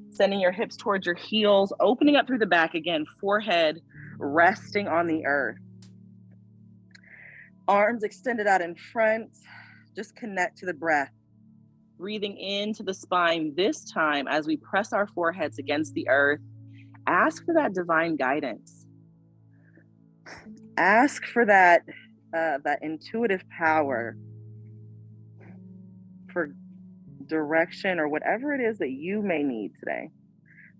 Sending your hips towards your heels, opening up through the back again, forehead resting on the earth. Arms extended out in front, just connect to the breath. Breathing into the spine this time as we press our foreheads against the earth. Ask for that divine guidance. Ask for that intuitive power. for direction or whatever it is that you may need today,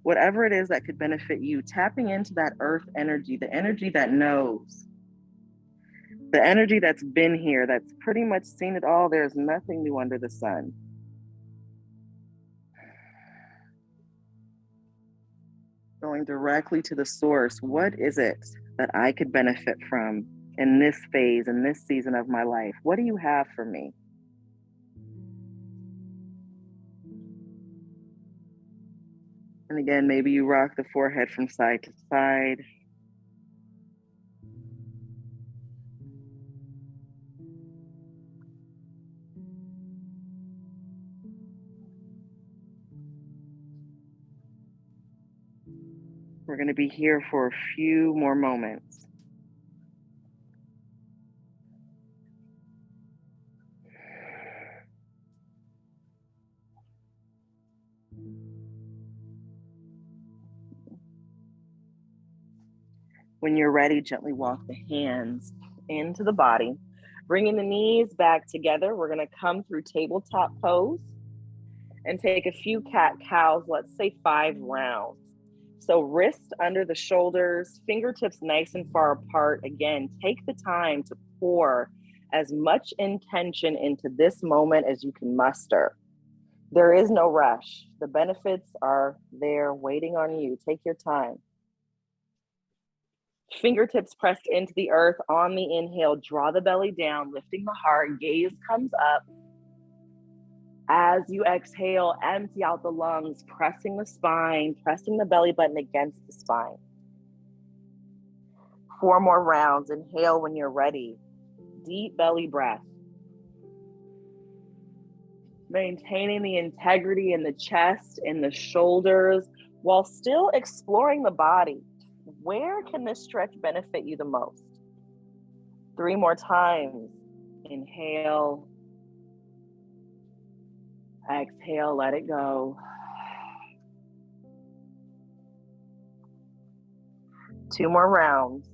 whatever it is that could benefit you, tapping into that earth energy, the energy that knows, the energy that's been here, that's pretty much seen it all. There's nothing new under the sun. Going directly to the source. What is it that I could benefit from in this phase, in this season of my life? What do you have for me? And again, maybe you rock the forehead from side to side. We're going to be here for a few more moments. When you're ready, gently walk the hands into the body, bringing the knees back together. We're going to come through tabletop pose and take a few cat-cows, let's say 5 rounds. So wrists under the shoulders, fingertips nice and far apart. Again, take the time to pour as much intention into this moment as you can muster. There is no rush. The benefits are there waiting on you. Take your time. Fingertips pressed into the earth on the inhale. Draw the belly down, lifting the heart. Gaze comes up. As you exhale, empty out the lungs, pressing the spine, pressing the belly button against the spine. 4 more rounds. Inhale when you're ready. Deep belly breath. Maintaining the integrity in the chest, in the shoulders, while still exploring the body. Where can this stretch benefit you the most? 3 more times. Inhale. Exhale, let it go. 2 more rounds.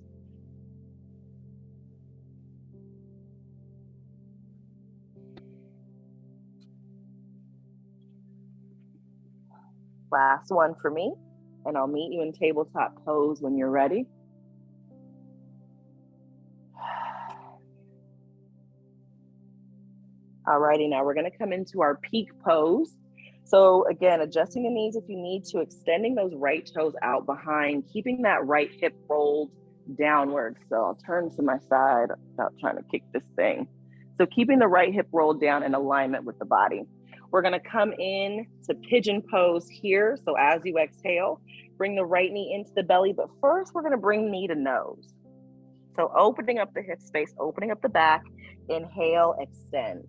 Last one for me, and I'll meet you in tabletop pose when you're ready. Alrighty, now we're going to come into our peak pose. So again, adjusting the knees if you need to, extending those right toes out behind, keeping that right hip rolled downward. So I'll turn to my side without trying to kick this thing. So keeping the right hip rolled down in alignment with the body. We're going to come in to pigeon pose here. So as you exhale, bring the right knee into the belly. But first, we're going to bring knee to nose. So opening up the hip space, opening up the back. Inhale, extend.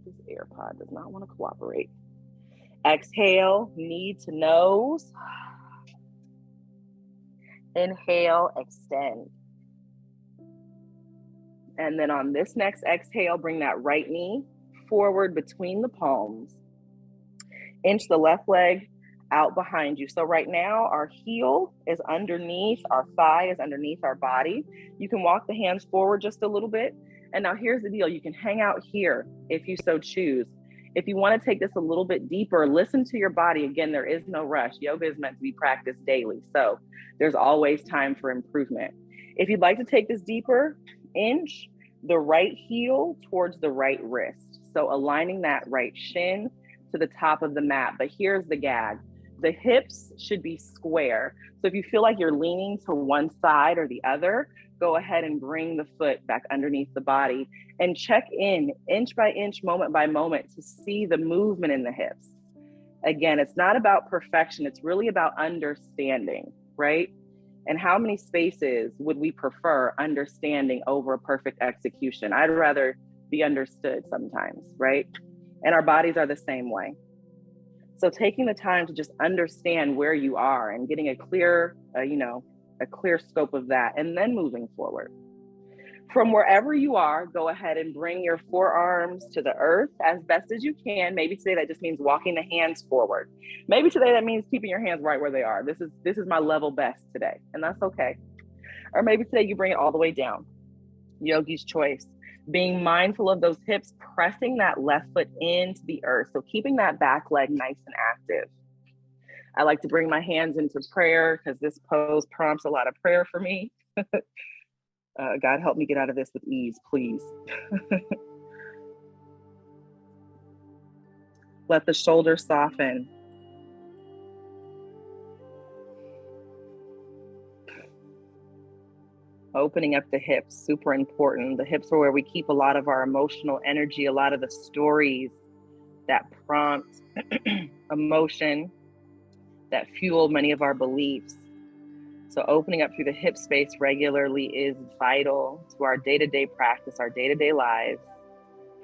This AirPod does not want to cooperate. Exhale, knee to nose. Inhale, extend. And then on this next exhale, bring that right knee forward between the palms. Inch the left leg out behind you. So right now, our heel is underneath, our thigh is underneath our body. You can walk the hands forward just a little bit. And now here's the deal. You can hang out here if you so choose. If you want to take this a little bit deeper, listen to your body. Again, there is no rush. Yoga is meant to be practiced daily. So there's always time for improvement. If you'd like to take this deeper, inch the right heel towards the right wrist. So aligning that right shin to the top of the mat. But here's the gag. The hips should be square. So if you feel like you're leaning to one side or the other, go ahead and bring the foot back underneath the body and check in inch by inch, moment by moment to see the movement in the hips. Again, it's not about perfection. It's really about understanding, right? And how many spaces would we prefer understanding over a perfect execution? I'd rather be understood sometimes, right? And our bodies are the same way. So taking the time to just understand where you are and getting a clear, a clear scope of that, and then moving forward. From wherever you are, go ahead and bring your forearms to the earth as best as you can. Maybe today that just means walking the hands forward. Maybe today that means keeping your hands right where they are. This is my level best today, and that's okay. Or maybe today you bring it all the way down. Yogi's choice. Being mindful of those hips, pressing that left foot into the earth. So keeping that back leg nice and active. I like to bring my hands into prayer because this pose prompts a lot of prayer for me. God help me get out of this with ease, please. Let the shoulders soften. Opening up the hips, super important. The hips are where we keep a lot of our emotional energy, a lot of the stories that prompt emotion, that fuel many of our beliefs. So opening up through the hip space regularly is vital to our day-to-day practice, our day-to-day lives,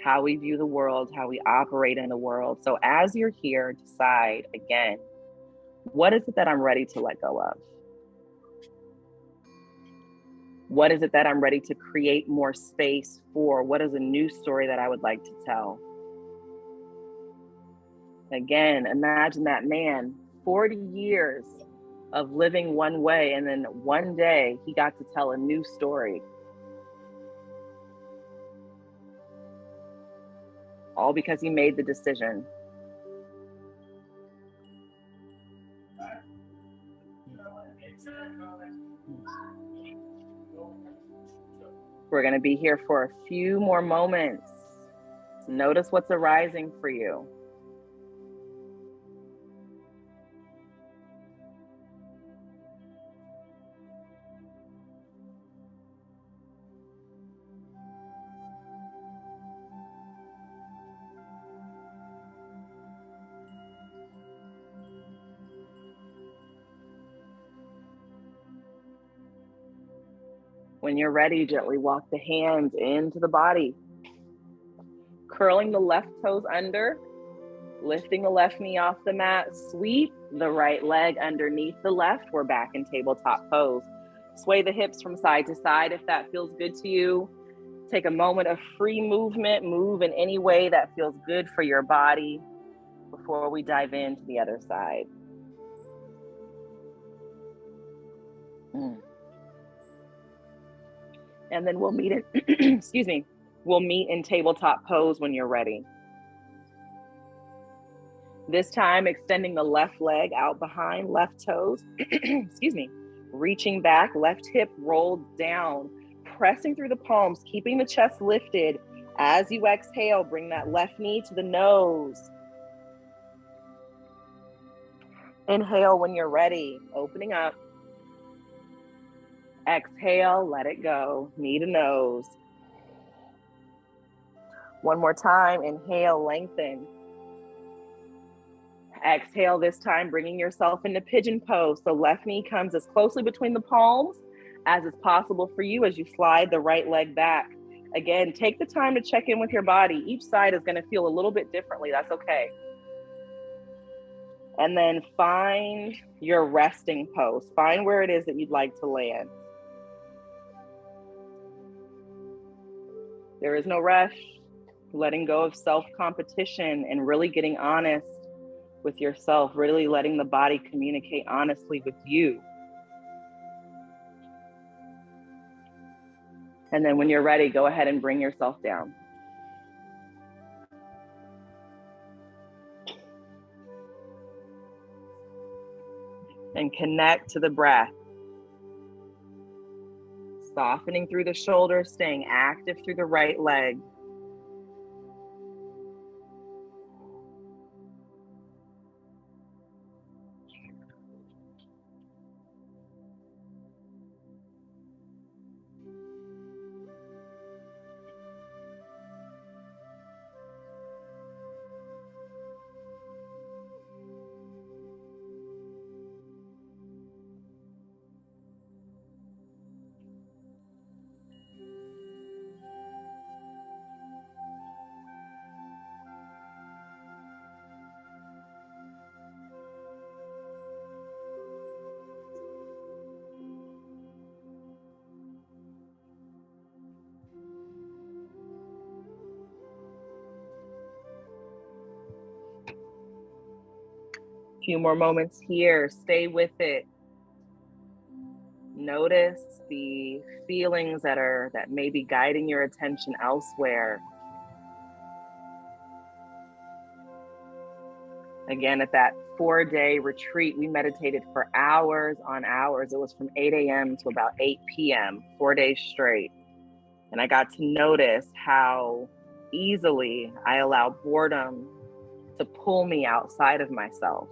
how we view the world, how we operate in the world. So as you're here, decide again, what is it that I'm ready to let go of? What is it that I'm ready to create more space for? What is a new story that I would like to tell? Again, imagine that man, 40 years of living one way, and then one day he got to tell a new story. All because he made the decision. We're going to be here for a few more moments. Notice what's arising for you. When you're ready, gently walk the hands into the body. Curling the left toes under, lifting the left knee off the mat, sweep the right leg underneath the left. We're back in tabletop pose. Sway the hips from side to side if that feels good to you. Take a moment of free movement, move in any way that feels good for your body before we dive into the other side. And then we'll meet in, excuse me, we'll meet in tabletop pose when you're ready. This time, extending the left leg out behind, left toes, excuse me, reaching back, left hip rolled down, pressing through the palms, keeping the chest lifted. As you exhale, bring that left knee to the nose. Inhale when you're ready, opening up. Exhale, let it go, knee to nose. One more time, inhale, lengthen. Exhale this time, bringing yourself into pigeon pose. So left knee comes as closely between the palms as is possible for you as you slide the right leg back. Again, take the time to check in with your body. Each side is going to feel a little bit differently. That's okay. And then find your resting pose. Find where it is that you'd like to land. There is no rush. Letting go of self-competition and really getting honest with yourself, really letting the body communicate honestly with you. And then when you're ready, go ahead and bring yourself down. And connect to the breath. Softening through the shoulders, staying active through the right leg. Few more moments here. Stay with it. Notice the feelings that may be guiding your attention elsewhere. Again, at that 4-day retreat, we meditated for hours on hours. It was from 8 a.m. to about 8 p.m., 4 days straight. And I got to notice how easily I allow boredom to pull me outside of myself.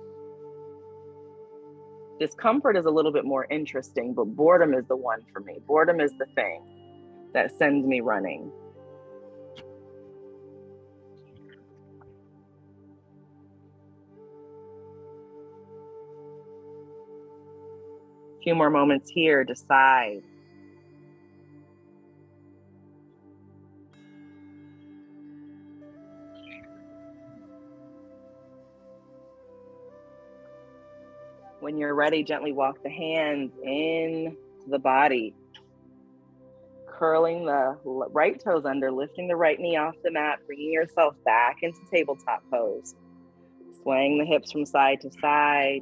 Discomfort is a little bit more interesting, but boredom is the one for me. Boredom is the thing that sends me running. A few more moments here, decide. When you're ready, gently walk the hands into the body, curling the right toes under, lifting the right knee off the mat, bringing yourself back into tabletop pose, swaying the hips from side to side,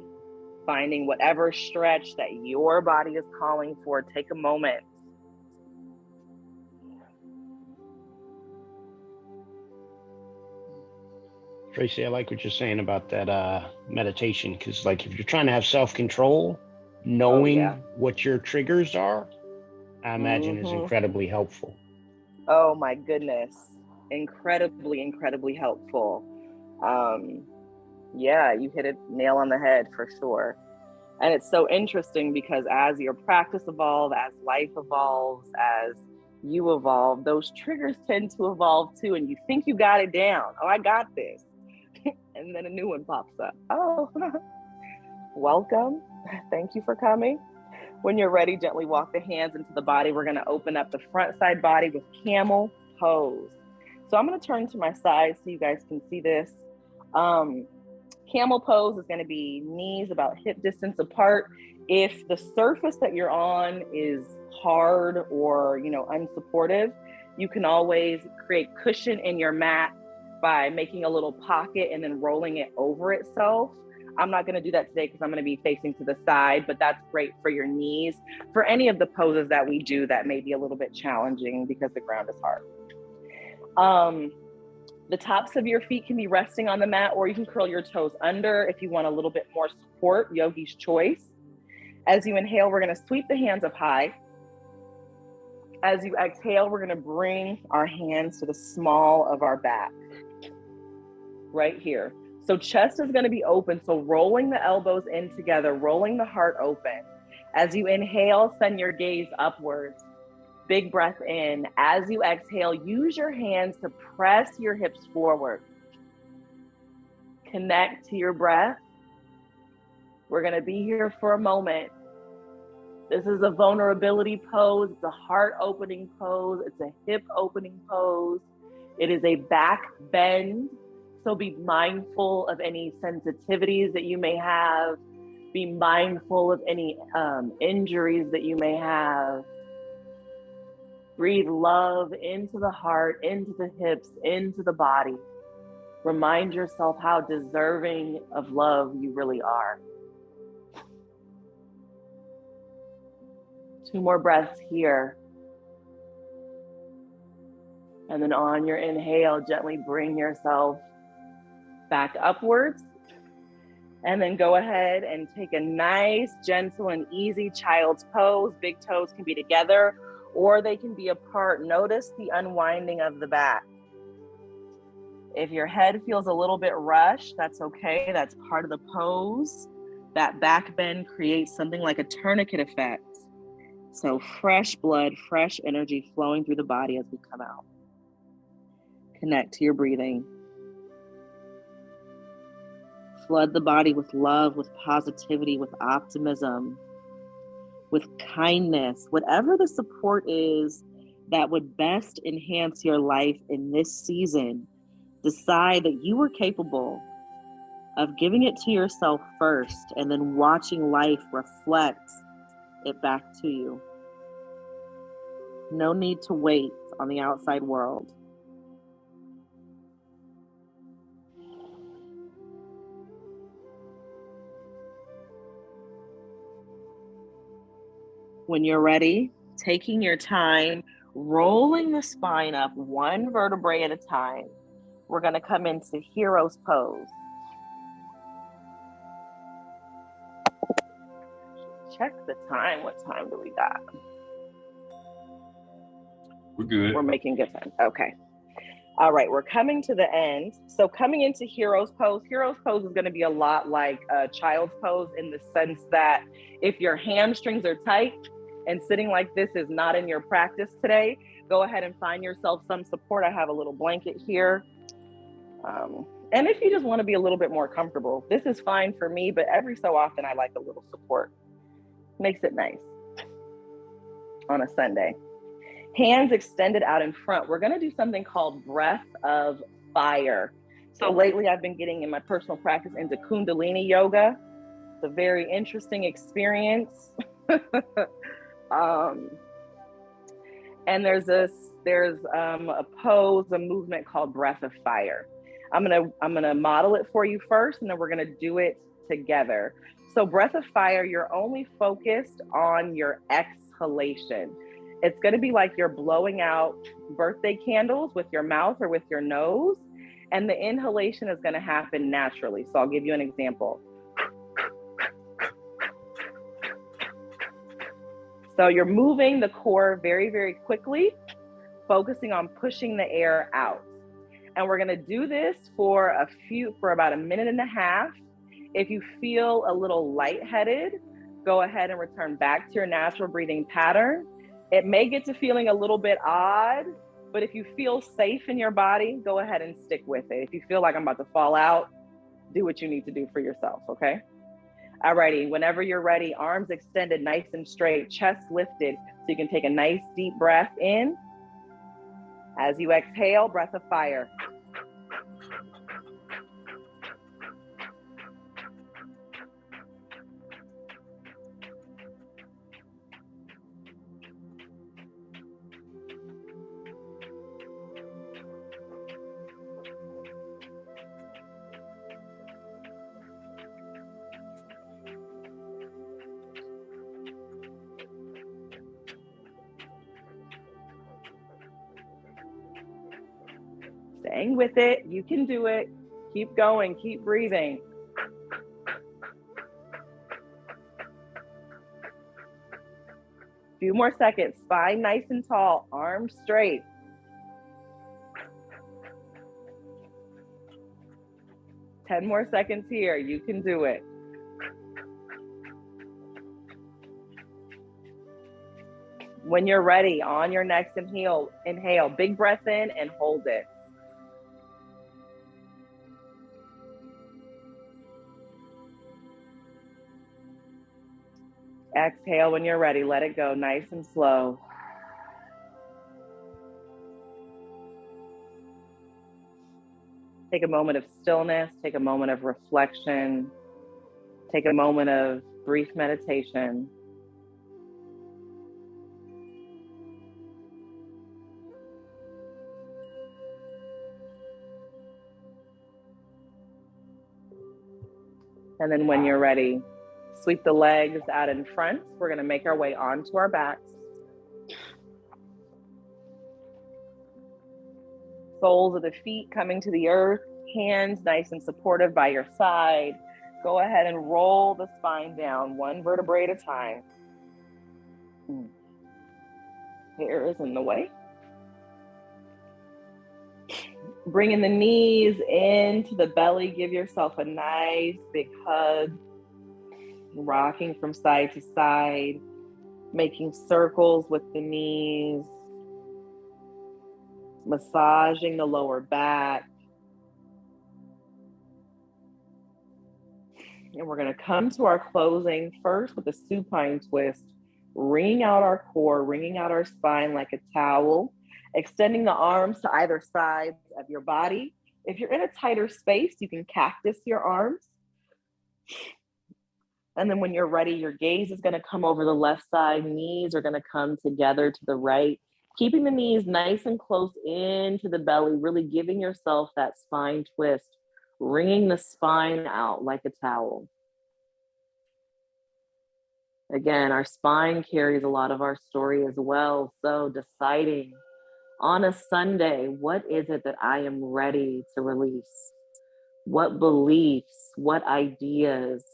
finding whatever stretch that your body is calling for. Take a moment. Tracy, I like what you're saying about that meditation, because like if you're trying to have self-control, knowing what your triggers are, I imagine is incredibly helpful. Oh my goodness. Incredibly, incredibly helpful. Yeah, you hit it nail on the head for sure. And it's so interesting because as your practice evolves, as life evolves, as you evolve, those triggers tend to evolve too. And you think you got it down. Oh, I got this. And then a new one pops up. Oh, welcome. Thank you for coming. When you're ready, gently walk the hands into the body. We're going to open up the front side body with camel pose. So I'm going to turn to my side so you guys can see this. Camel pose is going to be knees about hip distance apart. If the surface that you're on is hard or, unsupportive, you can always create cushion in your mat by making a little pocket and then rolling it over itself. I'm not going to do that today because I'm going to be facing to the side, but that's great for your knees. For any of the poses that we do that may be a little bit challenging because the ground is hard. The tops of your feet can be resting on the mat, or you can curl your toes under if you want a little bit more support, yogi's choice. As you inhale, we're going to sweep the hands up high. As you exhale, we're going to bring our hands to the small of our back, right here. So chest is going to be open. So rolling the elbows in together, rolling the heart open. As you inhale, send your gaze upwards. Big breath in. As you exhale, use your hands to press your hips forward. Connect to your breath. We're going to be here for a moment. This is a vulnerability pose. It's a heart opening pose. It's a hip opening pose. It is a back bend. So be mindful of any sensitivities that you may have. Be mindful of any injuries that you may have. Breathe love into the heart, into the hips, into the body. Remind yourself how deserving of love you really are. 2 more breaths here. And then on your inhale, gently bring yourself back upwards. And then go ahead and take a nice, gentle, and easy child's pose. Big toes can be together or they can be apart. Notice the unwinding of the back. If your head feels a little bit rushed, that's okay. That's part of the pose. That back bend creates something like a tourniquet effect. So fresh blood, fresh energy flowing through the body as we come out. Connect to your breathing. Flood the body with love, with positivity, with optimism, with kindness, whatever the support is that would best enhance your life in this season. Decide that you are capable of giving it to yourself first and then watching life reflect it back to you. No need to wait on the outside world. When you're ready, taking your time, rolling the spine up one vertebrae at a time, we're going to come into hero's pose. Check the time. What time do we got? We're good. We're making good time. Okay. All right, we're coming to the end. So coming into hero's pose is going to be a lot like child's pose in the sense that if your hamstrings are tight and sitting like this is not in your practice today, go ahead and find yourself some support. I have a little blanket here. And if you just want to be a little bit more comfortable, this is fine for me, but every so often I like a little support. Makes it nice on a Sunday. Hands extended out in front. We're going to do something called breath of fire. So lately I've been getting in my personal practice into Kundalini yoga. It's a very interesting experience. And there's a pose, a movement called breath of fire. I'm gonna model it for you first, and then we're gonna do it together. So breath of fire, you're only focused on your exhalation. It's going to be like you're blowing out birthday candles with your mouth or with your nose, and the inhalation is going to happen naturally. So I'll give you an example. So you're moving the core very, very quickly, focusing on pushing the air out. And we're going to do this for about a minute and a half. If you feel a little lightheaded, go ahead and return back to your natural breathing pattern. It may get to feeling a little bit odd, but if you feel safe in your body, go ahead and stick with it. If you feel like I'm about to fall out, do what you need to do for yourself, okay? Alrighty, whenever you're ready, arms extended nice and straight, chest lifted, so you can take a nice deep breath in. As you exhale, breath of fire. Staying with it, you can do it. Keep going, keep breathing. Few more seconds, spine nice and tall, arms straight. Ten more seconds here, you can do it. When you're ready, on your next inhale, big breath in and hold it. Exhale when you're ready, let it go nice and slow. Take a moment of stillness, take a moment of reflection, take a moment of brief meditation. And then when you're ready, sweep the legs out in front. We're going to make our way onto our backs. Soles of the feet coming to the earth, hands nice and supportive by your side. Go ahead and roll the spine down, one vertebrae at a time. Hair is in the way. Bringing the knees into the belly, give yourself a nice big hug. Rocking from side to side, making circles with the knees, massaging the lower back. And we're going to come to our closing first with a supine twist, wringing out our core, wringing out our spine like a towel, extending the arms to either sides of your body. If you're in a tighter space, you can cactus your arms. And then when you're ready, your gaze is going to come over the left side. Knees are going to come together to the right, keeping the knees nice and close into the belly, really giving yourself that spine twist, wringing the spine out like a towel. Again, our spine carries a lot of our story as well. So deciding on a Sunday, what is it that I am ready to release? What beliefs, what ideas,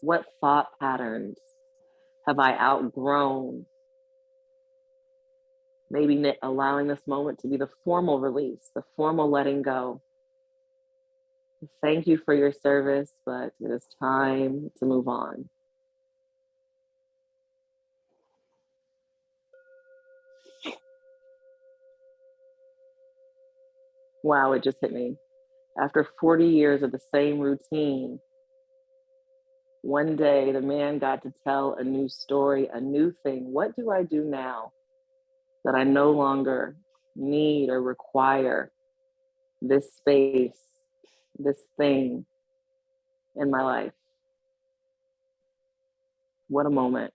what thought patterns have I outgrown? Maybe allowing this moment to be the formal release, the formal letting go. Thank you for your service, but it is time to move on. Wow, it just hit me. After 40 years of the same routine, one day the man got to tell a new story, a new thing. What do I do now that I no longer need or require this space, this thing in my life? What a moment.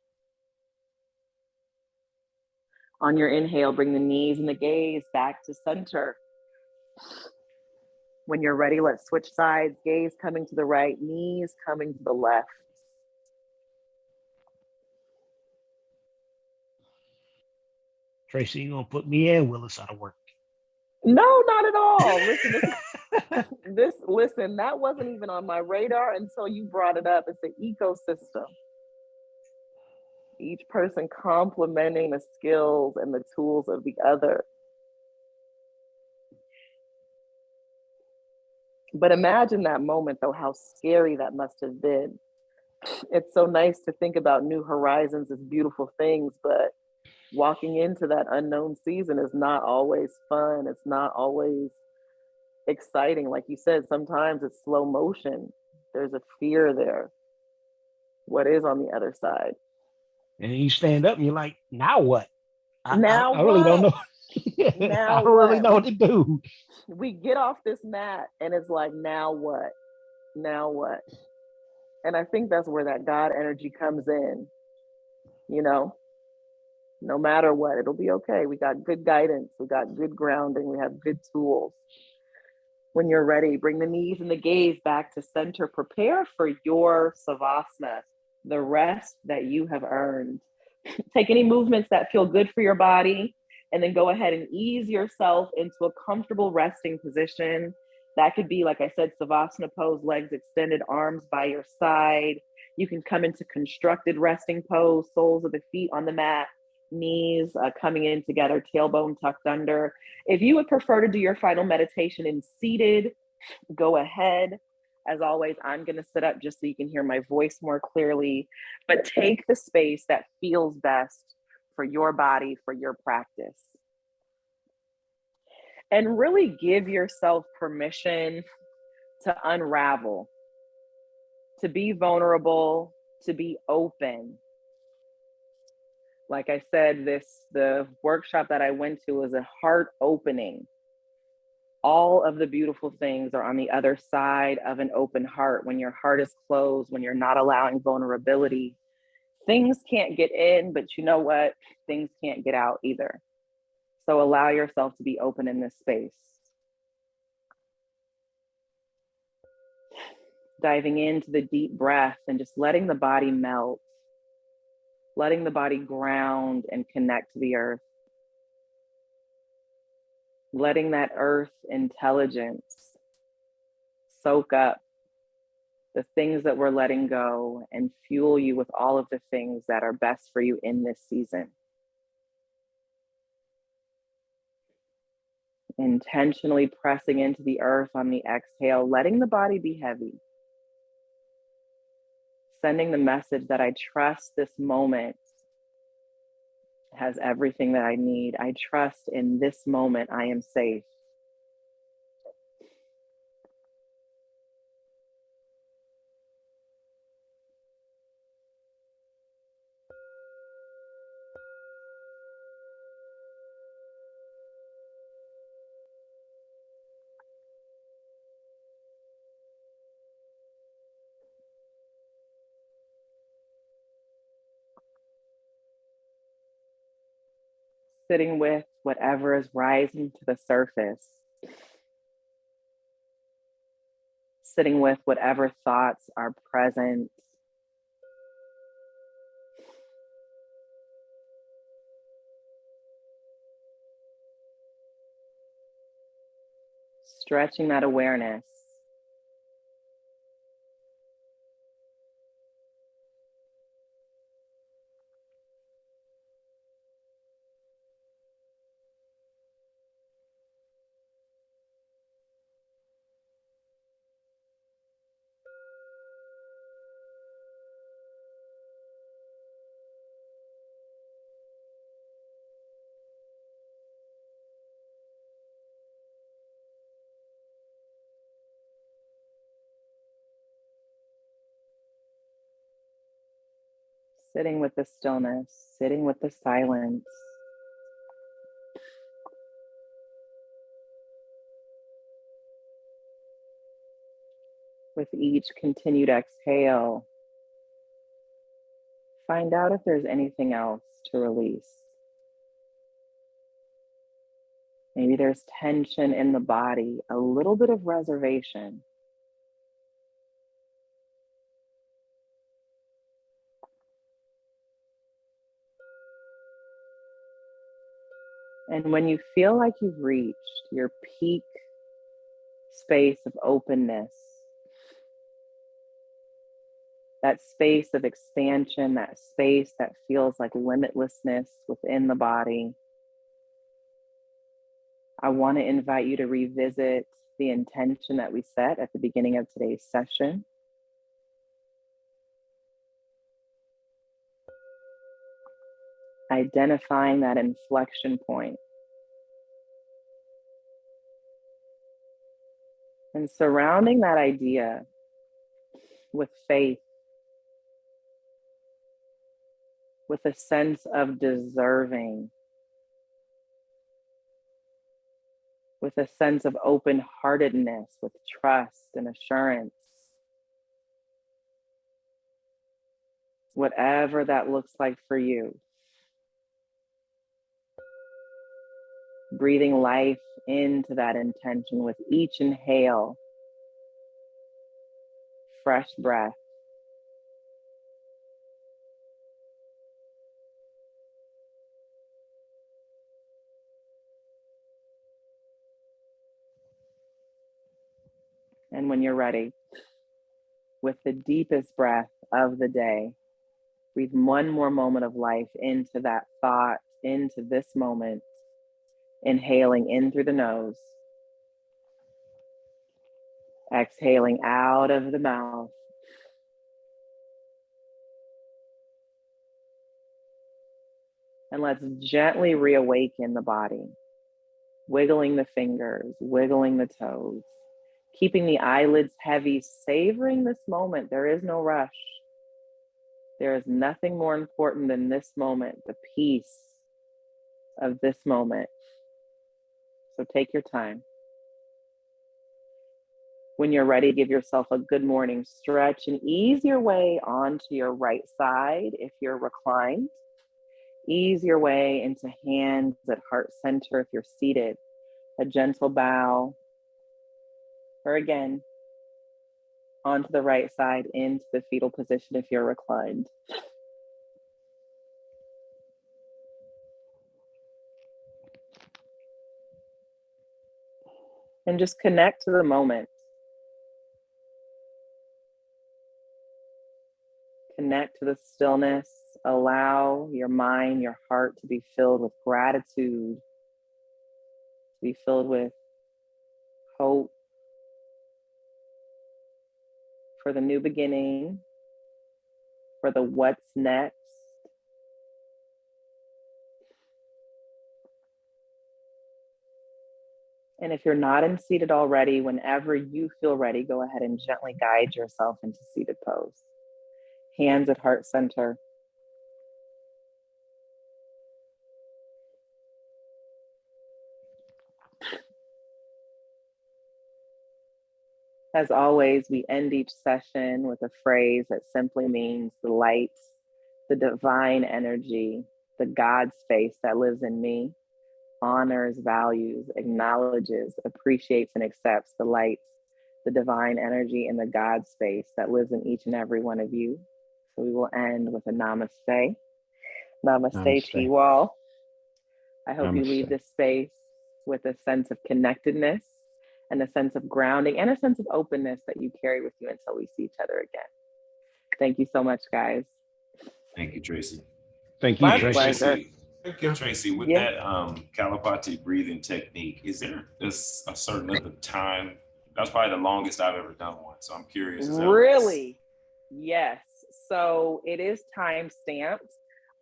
On your inhale, bring the knees and the gaze back to center. When you're ready, let's switch sides. Gaze coming to the right, knees coming to the left. Tracy, you gonna put me and Willis out of work? No, not at all. Listen, that wasn't even on my radar until you brought it up. It's an ecosystem. Each person complementing the skills and the tools of the other. But imagine that moment, though, how scary that must have been. It's so nice to think about new horizons as beautiful things, but walking into that unknown season is not always fun. It's not always exciting. Like you said, sometimes it's slow motion. There's a fear there. What is on the other side? And you stand up and you're like, now what? I really what? don't know. Now I don't really know what to do. We get off this mat and it's like, now what? Now what? And I think that's where that God energy comes in. You know, no matter what, it'll be okay. We got good guidance. We got good grounding. We have good tools. When you're ready, bring the knees and the gaze back to center. Prepare for your savasana, the rest that you have earned. Take any movements that feel good for your body, and then go ahead and ease yourself into a comfortable resting position. That could be, like I said, savasana pose, legs extended, arms by your side. You can come into constructed resting pose, soles of the feet on the mat, knees coming in together, tailbone tucked under. If you would prefer to do your final meditation in seated, go ahead. As always, I'm going to sit up just so you can hear my voice more clearly, but take the space that feels best for your body, for your practice. And really give yourself permission to unravel, to be vulnerable, to be open. Like I said, the workshop that I went to was a heart opening. All of the beautiful things are on the other side of an open heart. When your heart is closed, when you're not allowing vulnerability, things can't get in, but you know what? Things can't get out either. So allow yourself to be open in this space. Diving into the deep breath and just letting the body melt, letting the body ground and connect to the earth. Letting that earth intelligence soak up the things that we're letting go and fuel you with all of the things that are best for you in this season. Intentionally pressing into the earth on the exhale, letting the body be heavy. Sending the message that I trust this moment has everything that I need. I trust in this moment I am safe. Sitting with whatever is rising to the surface. Sitting with whatever thoughts are present. Stretching that awareness. Sitting with the stillness, sitting with the silence. With each continued exhale, find out if there's anything else to release. Maybe there's tension in the body, a little bit of reservation. And when you feel like you've reached your peak space of openness, that space of expansion, that space that feels like limitlessness within the body, I want to invite you to revisit the intention that we set at the beginning of today's session. Identifying that inflection point. And surrounding that idea with faith, with a sense of deserving, with a sense of open-heartedness, with trust and assurance. Whatever that looks like for you. Breathing life into that intention with each inhale. Fresh breath. And when you're ready, with the deepest breath of the day, breathe one more moment of life into that thought, into this moment. Inhaling in through the nose. Exhaling out of the mouth. And let's gently reawaken the body. Wiggling the fingers, wiggling the toes. Keeping the eyelids heavy, savoring this moment. There is no rush. There is nothing more important than this moment, the peace of this moment. So take your time. When you're ready, give yourself a good morning stretch and ease your way onto your right side if you're reclined. Ease your way into hands at heart center if you're seated. A gentle bow. Or again, onto the right side into the fetal position if you're reclined. And just connect to the moment. Connect to the stillness. Allow your mind, your heart to be filled with gratitude, to be filled with hope for the new beginning, for the what's next. And if you're not in seated already, whenever you feel ready, go ahead and gently guide yourself into seated pose. Hands at heart center. As always, we end each session with a phrase that simply means the light, the divine energy, the God space that lives in me, honors, values, acknowledges, appreciates, and accepts the light, the divine energy, and the God space that lives in each and every one of you. So we will end with a namaste. Namaste to you all. I hope you leave this space with a sense of connectedness and a sense of grounding and a sense of openness that you carry with you until we see each other again. Thank you so much, guys. Thank you, Tracy. Thank you, My Tracy. pleasure. Tracy, with Yeah. that Kalapati breathing technique, is there a certain length of time? That's probably the longest I've ever done one. So I'm curious. Really? Yes. So it is time stamped.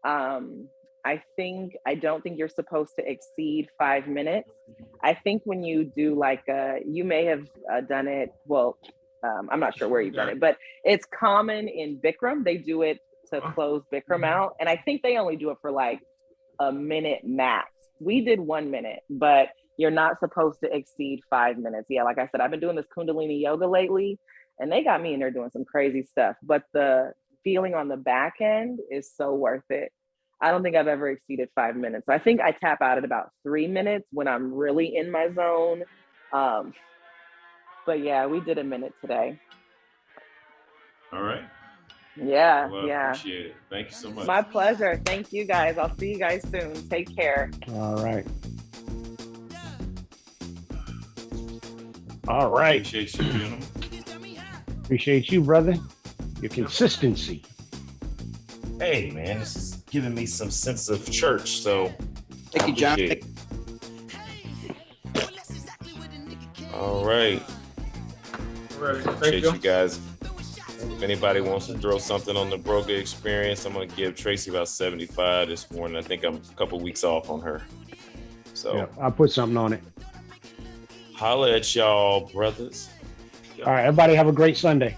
I don't think you're supposed to exceed 5 minutes. I think when you do like, you may have done it, well, I'm not sure where you've done it, but it's common in Bikram. They do it to close Bikram out. And I think they only do it for like a minute max. We did 1 minute, but you're not supposed to exceed 5 minutes. Yeah, like I said, I've been doing this Kundalini yoga lately, and they got me in there doing some crazy stuff. But the feeling on the back end is so worth it. I don't think I've ever exceeded 5 minutes. I think I tap out at about 3 minutes when I'm really in my zone. But yeah, we did a minute today. All right. Yeah, Well, yeah. Appreciate it. Thank you so much. My pleasure. Thank you guys. I'll see you guys soon. Take care. All right. All right. Appreciate you, gentlemen. Appreciate you, brother. Your consistency. Hey, man, this is giving me some sense of church. So Thank you, John. appreciate it. All right. Appreciate you guys. If anybody wants to throw something on the Broga experience, I'm going to give Tracy about 75 this morning. I think I'm a couple weeks off on her. So Yeah, I'll put something on it. holla at y'all, brothers. All right, everybody have a great Sunday.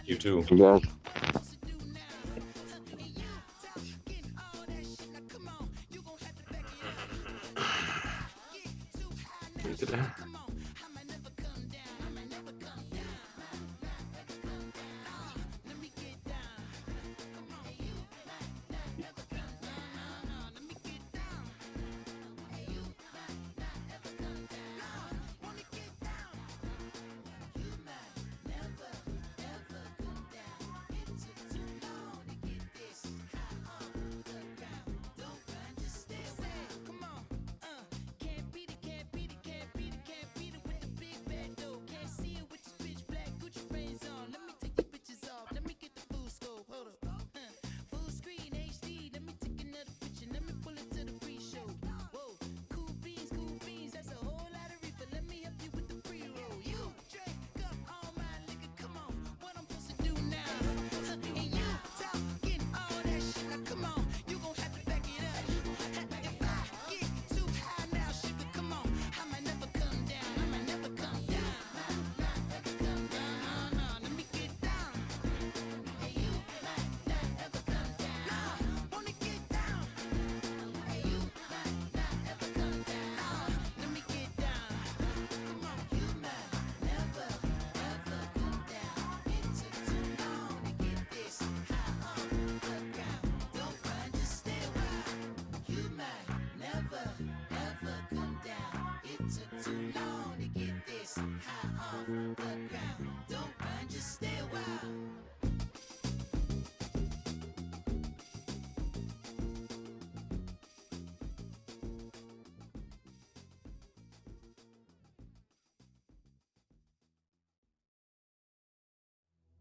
You too. Look at that.